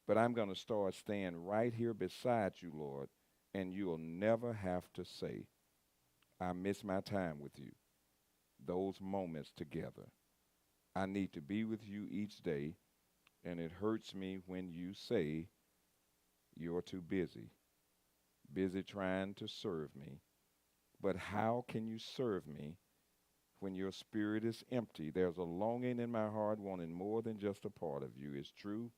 but I'm going to start staying right here beside you, Lord, and you'll never have to say, I miss my time with you, those moments together. I need to be with you each day, and it hurts me when you say you're too busy trying to serve me. But how can you serve me when your spirit is empty? There's a longing in my heart wanting more than just a part of you. It's true.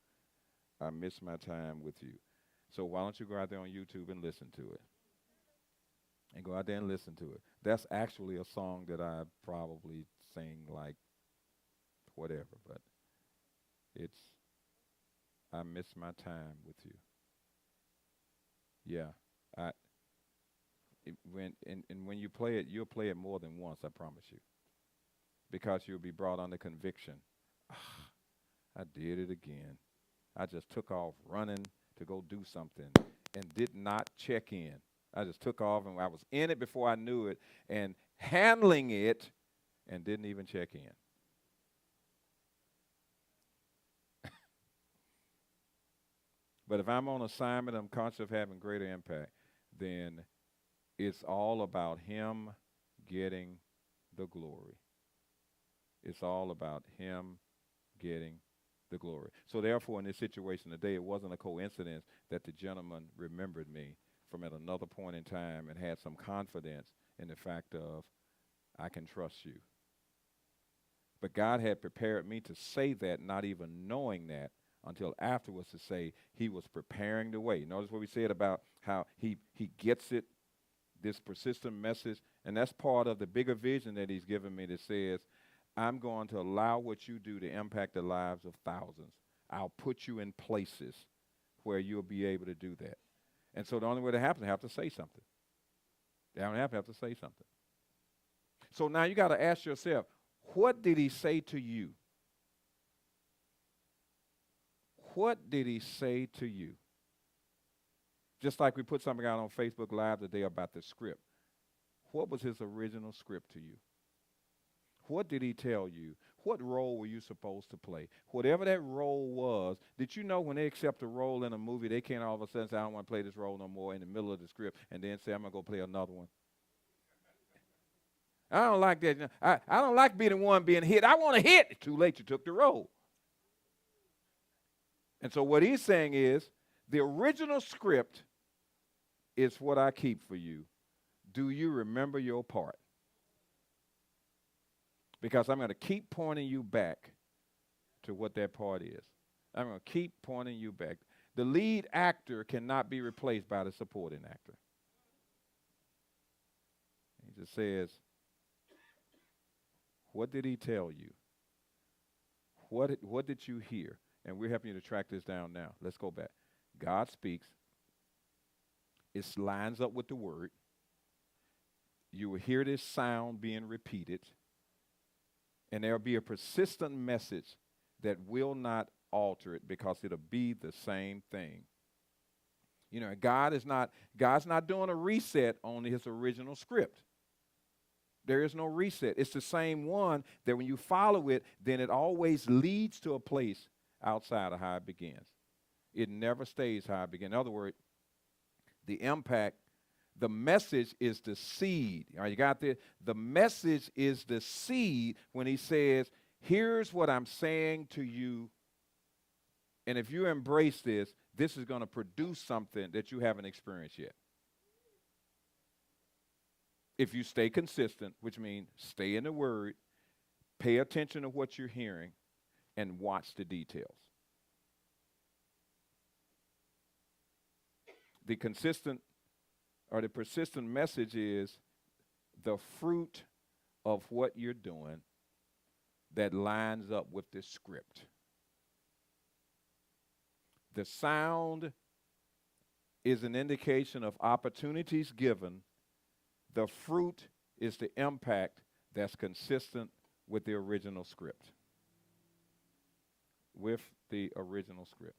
I miss my time with you. So why don't you go out there on YouTube and listen to it? And go out there and listen to it. That's actually a song that I probably sing like whatever, but it's I miss my time with you. Yeah. When you play it, you'll play it more than once, I promise you. Because you'll be brought under conviction. I did it again. I just took off running to go do something and did not check in. I just took off and I was in it before I knew it and handling it and didn't even check in. But if I'm on assignment, I'm conscious of having greater impact, then it's all about him getting the glory. It's all about him getting the glory. So therefore, in this situation today, it wasn't a coincidence that the gentleman remembered me from at another point in time and had some confidence in the fact of, I can trust you. But God had prepared me to say that, not even knowing that, until afterwards to say he was preparing the way. Notice what we said about how he gets it, this persistent message, and that's part of the bigger vision that he's given me that says, I'm going to allow what you do to impact the lives of thousands. I'll put you in places where you'll be able to do that. And so the only way that happens, I have to say something. They don't have to say something. So now you got to ask yourself, what did he say to you? What did he say to you? Just like we put something out on Facebook Live today about the script. What was his original script to you? What did he tell you? What role were you supposed to play? Whatever that role was, did you know when they accept a role in a movie, they can't all of a sudden say, I don't want to play this role no more in the middle of the script, and then say, I'm going to go play another one? I don't like that. I don't like being the one being hit. I want to hit. It's too late. You took the role. And so what he's saying is, the original script is what I keep for you. Do you remember your part? Because I'm going to keep pointing you back to what that part is. I'm going to keep pointing you back. The lead actor cannot be replaced by the supporting actor. He just says, what did he tell you? What did you hear? And we're helping you to track this down now. Let's go back. God speaks. It lines up with the word. You will hear this sound being repeated. And there will be a persistent message that will not alter it because it'll be the same thing. You know, God's not doing a reset on his original script. There is no reset. It's the same one that when you follow it, then it always leads to a place outside of how it begins. It never stays how it begins. In other words, the impact, the message is the seed. All right, you got this? The message is the seed when he says, here's what I'm saying to you. And if you embrace this, this is going to produce something that you haven't experienced yet. If you stay consistent, which means stay in the word, pay attention to what you're hearing, and watch the details. The consistent or the persistent message is the fruit of what you're doing that lines up with the script. The sound is an indication of opportunities given. The fruit is the impact that's consistent with the original script. With the original script.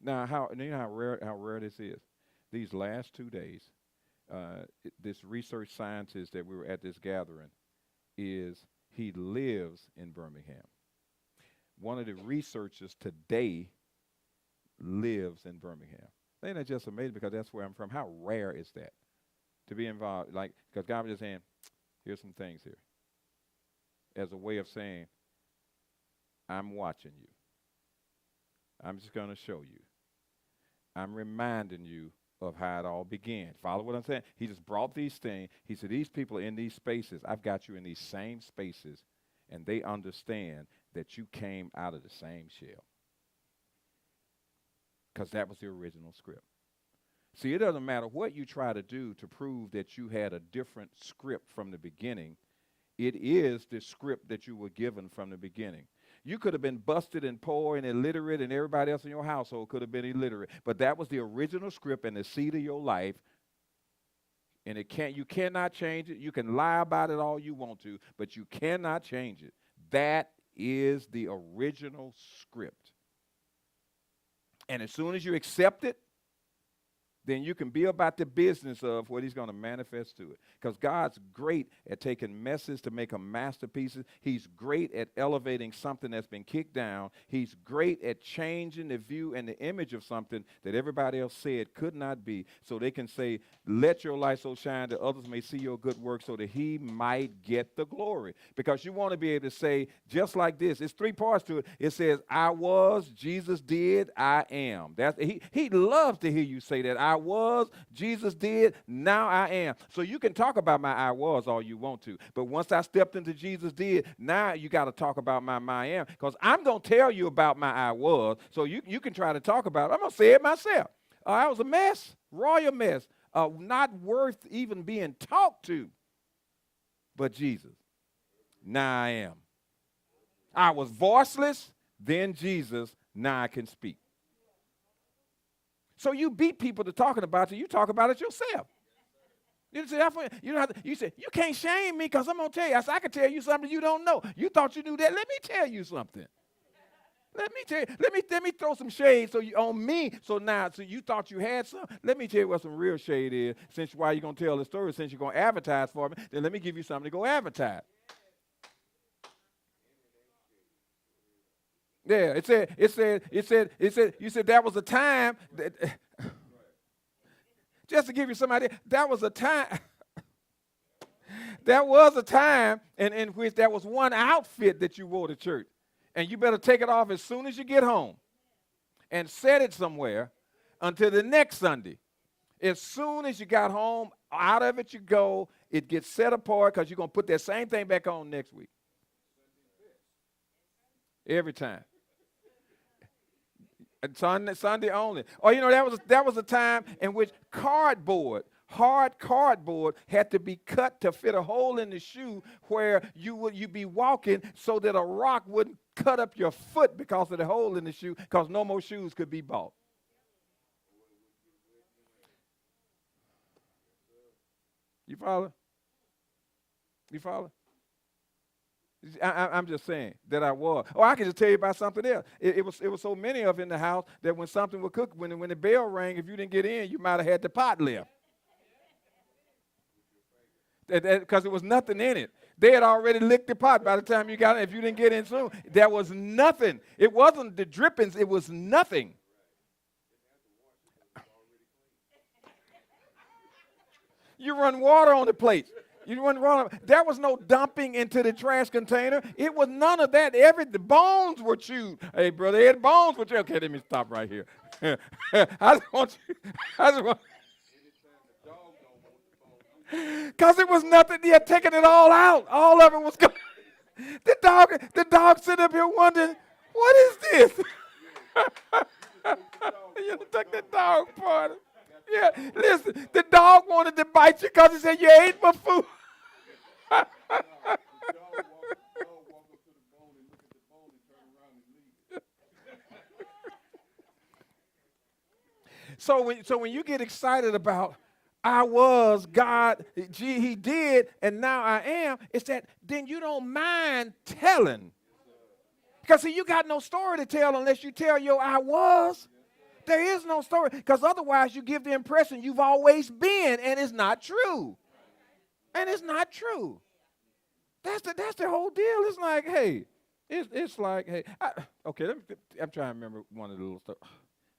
Now, you know how rare this is? These last 2 days, this research scientist that we were at this gathering he lives in Birmingham. One of the researchers today lives in Birmingham. Ain't that just amazing? Because that's where I'm from. How rare is that to be involved? Like, because God was just saying, here's some things here, as a way of saying, I'm watching you. I'm just going to show you. I'm reminding you of how it all began. Follow what I'm saying? He just brought these things. He said, these people in these spaces, I've got you in these same spaces, and they understand that you came out of the same shell. Because that was the original script. See, it doesn't matter what you try to do to prove that you had a different script from the beginning. It is the script that you were given from the beginning. You could have been busted and poor and illiterate, and everybody else in your household could have been illiterate. But that was the original script and the seed of your life. And you cannot change it. You can lie about it all you want to, but you cannot change it. That is the original script. And as soon as you accept it, then you can be about the business of what he's going to manifest to it. Because God's great at taking messes to make them masterpieces. He's great at elevating something that's been kicked down. He's great at changing the view and the image of something that everybody else said could not be. So they can say, let your light so shine that others may see your good work so that he might get the glory. Because you want to be able to say, just like this, it's 3 parts to it. It says, I was, Jesus did, I am. He loves to hear you say that. I was, Jesus did, now I am. So you can talk about my I was all you want to. But once I stepped into Jesus did, now you got to talk about my I am. Because I'm going to tell you about my I was. So you can try to talk about it. I'm going to say it myself. I was a mess, royal mess, not worth even being talked to. But Jesus, now I am. I was voiceless, then Jesus, now I can speak. So you beat people to talking about you talk about it yourself. You say, you say, you can't shame me because I'm going to tell you. I said, I can tell you something you don't know. You thought you knew that. Let me tell you something. Let me tell you. Let me throw some shade on me. So you thought you had some. Let me tell you what some real shade is. Since why you're going to tell the story, since you're going to advertise for me, then let me give you something to go advertise. Yeah, you said that was a time that, just to give you some idea, that was a time in which there was one outfit that you wore to church. And you better take it off as soon as you get home and set it somewhere until the next Sunday. As soon as you got home, out of it you go, it gets set apart because you're going to put that same thing back on next week. Every time. Sunday only. Or that was a time in which hard cardboard had to be cut to fit a hole in the shoe where you'd be walking so that a rock wouldn't cut up your foot because of the hole in the shoe, because no more shoes could be bought. You follow? You follow? I'm just saying that I was. Oh, I can just tell you about something else. It was so many of in the house that when something would cook, when the bell rang, if you didn't get in, you might have had the pot left. Because there was nothing in it. They had already licked the pot by the time you got in. If you didn't get in soon, there was nothing. It wasn't the drippings. It was nothing. You run water on the plates. There was no dumping into the trash container. It was none of that. The bones were chewed. Hey, brother, the bones were chewed. Okay, let me stop right here. I just want because it was nothing. He had taken it all out. All of it was gone. The dog sitting up here wondering, what is this? You took the dog part. Yeah, listen, the dog wanted to bite you because he said you ate my food. So when you get excited about I was God, gee, he did, and now I am, it's that then you don't mind telling. Because see, you got no story to tell unless you tell your I was. There is no story. Because otherwise you give the impression you've always been, and it's not true. And it's not true. That's the whole deal. It's like, hey, it's like, hey, okay, I'm trying to remember one of the little stuff.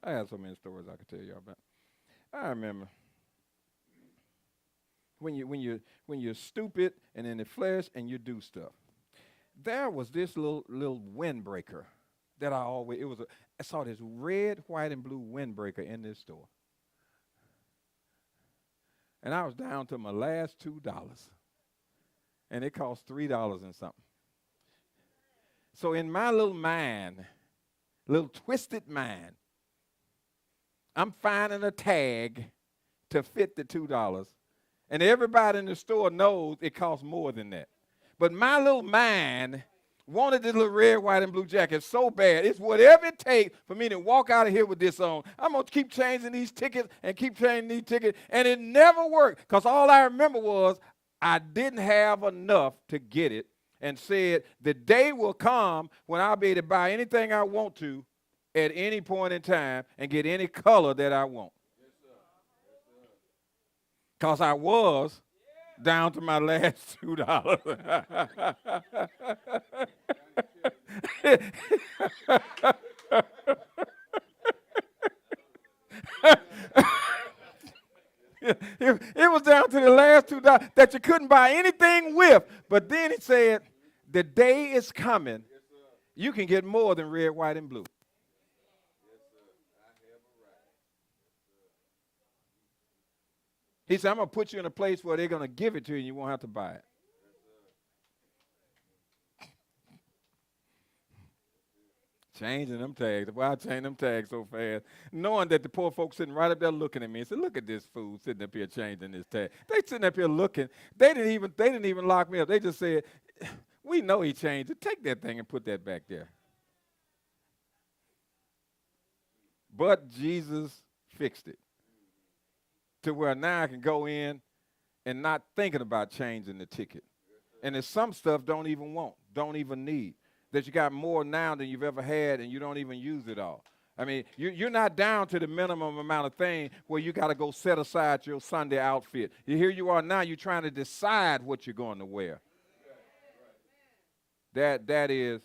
I have so many stories I could tell you about. I remember when you're stupid and in the flesh and you do stuff. There was this little windbreaker that I saw this red, white, and blue windbreaker in this store. And I was down to my last $2. And it cost $3 and something. So in my little mind, little twisted mind, I'm finding a tag to fit the $2. And everybody in the store knows it costs more than that. But my little mind wanted this little red, white, and blue jacket so bad. It's whatever it takes for me to walk out of here with this on. I'm going to keep changing these tickets and keep changing these tickets. And it never worked because all I remember was I didn't have enough to get it and said the day will come when I'll be able to buy anything I want to at any point in time and get any color that I want. Because I was down to my last $2. It was down to the last $2 that you couldn't buy anything with. But then it said, the day is coming. You can get more than red, white, and blue. He said, I'm going to put you in a place where they're going to give it to you and you won't have to buy it. Changing them tags. Why I change them tags so fast? Knowing that the poor folks sitting right up there looking at me and said, look at this fool sitting up here changing this tag. They sitting up here looking. They didn't even lock me up. They just said, we know he changed it. Take that thing and put that back there. But Jesus fixed it to where now I can go in and not thinking about changing the ticket. And there's some stuff don't even need. That you got more now than you've ever had and you don't even use it all. I mean, you're not down to the minimum amount of thing where you got to go set aside your Sunday outfit. Here you are now, you're trying to decide what you're going to wear. That is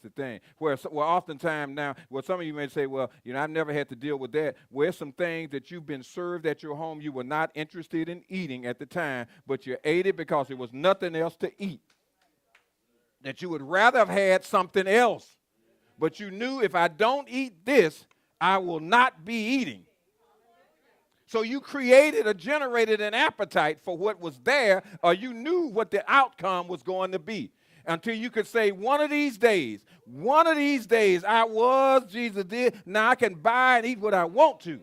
the thing. Where oftentimes now, some of you may say, well, I've never had to deal with that. Where some things that you've been served at your home you were not interested in eating at the time, but you ate it because there was nothing else to eat. That you would rather have had something else. But you knew if I don't eat this, I will not be eating. So you generated an appetite for what was there, or you knew what the outcome was going to be. Until you could say, one of these days, Jesus did, now I can buy and eat what I want to.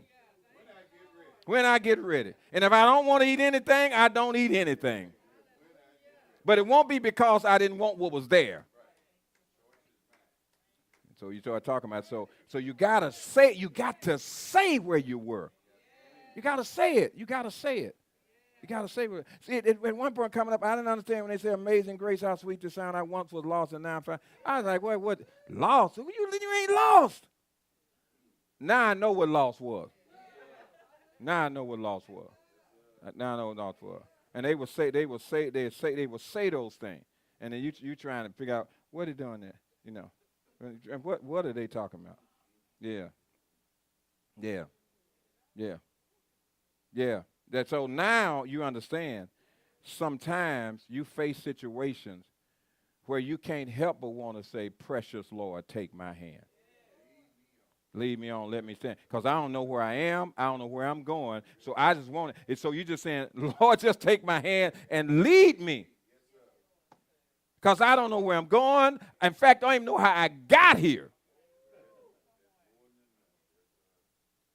When I get ready. And if I don't want to eat anything, I don't eat anything. But it won't be because I didn't want what was there. So you start talking about, so you got to say where you were. You got to say it. You got to say it. See, at one point coming up, I didn't understand when they say Amazing Grace, how sweet the sound I once was lost and now I'm found. I was like, wait, what? Lost? You ain't lost. Now I know what lost was. And they would say those things. And then you trying to figure out what they're doing there, And what are they talking about? Yeah. So now you understand sometimes you face situations where you can't help but want to say, precious Lord, take my hand. Lead me on, let me stand. Because I don't know where I am. I don't know where I'm going. So I just want it. So you're just saying, Lord, just take my hand and lead me. Because I don't know where I'm going. In fact, I don't even know how I got here.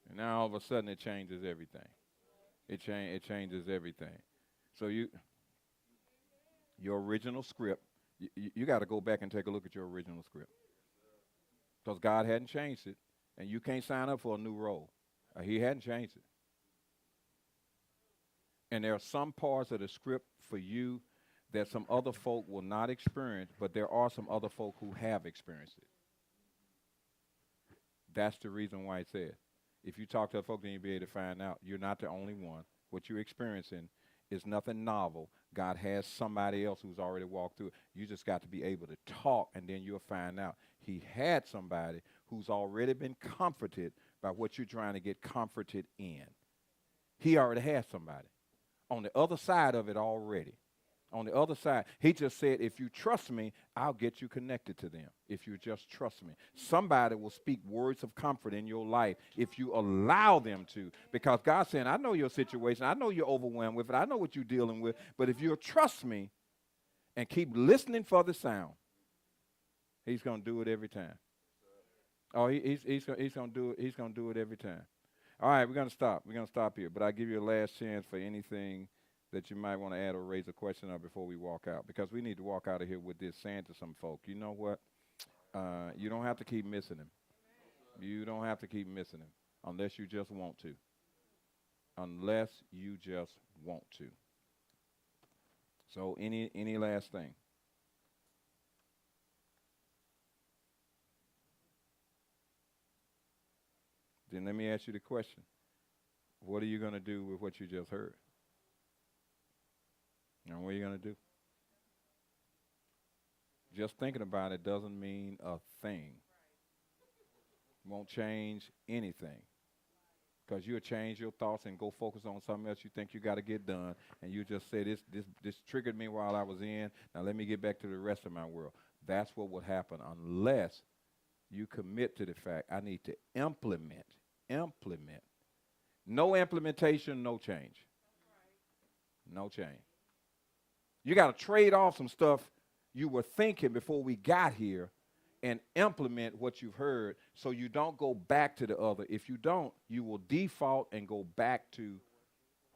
And now all of a sudden it changes everything. It changes everything. So your original script You got to go back and take a look at your original script because God hadn't changed it, and you can't sign up for a new role. He hadn't changed it. And there are some parts of the script for you that some other folk will not experience, but there are some other folk who have experienced it. That's the reason why it said, if you talk to other folk, then you'll be able to find out you're not the only one. What you're experiencing is nothing novel. God has somebody else who's already walked through it. You just got to be able to talk, and then you'll find out he had somebody who's already been comforted by what you're trying to get comforted in. He already has somebody on the other side of it already. On the other side, he just said, if you trust me, I'll get you connected to them. If you just trust me. Somebody will speak words of comfort in your life if you allow them to. Because God's saying, I know your situation. I know you're overwhelmed with it. I know what you're dealing with. But if you'll trust me and keep listening for the sound, he's going to do it every time. Oh, he's going to do it. He's going to do it every time. All right, we're going to stop. We're going to stop here. But I'll give you a last chance for anything that you might want to add or raise a question on before we walk out, because we need to walk out of here with this, saying to some folk, you know what? You don't have to keep missing him. You don't have to keep missing him unless you just want to. Unless you just want to. So any last thing? Then let me ask you the question. What are you going to do with what you just heard? And what are you going to do? Just thinking about it doesn't mean a thing. Won't change anything. Because you'll change your thoughts and go focus on something else you think you got to get done. And you just say, this triggered me while I was in. Now let me get back to the rest of my world. That's what would happen unless you commit to the fact, I need to implement. No implementation, no change. No change. You got to trade off some stuff you were thinking before we got here and implement what you've heard so you don't go back to the other. If you don't, you will default and go back to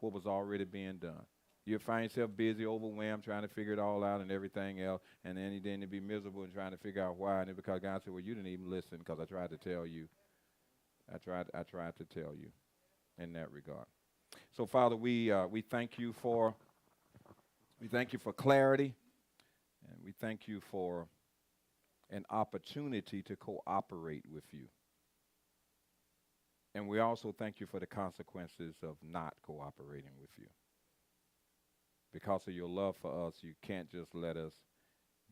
what was already being done. You'll find yourself busy, overwhelmed, trying to figure it all out and everything else, and then you'll be miserable and trying to figure out why. And it's because God said, well, you didn't even listen because I tried to tell you. I tried to tell you in that regard. So, Father, we thank you for clarity, and we thank you for an opportunity to cooperate with you. And we also thank you for the consequences of not cooperating with you. Because of your love for us, you can't just let us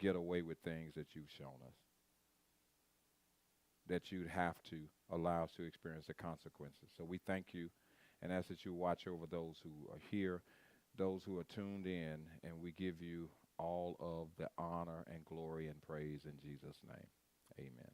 get away with things that you've shown us. That you'd have to allow us to experience the consequences. So we thank you and ask that you watch over those who are here, those who are tuned in, and we give you all of the honor and glory and praise in Jesus' name. Amen.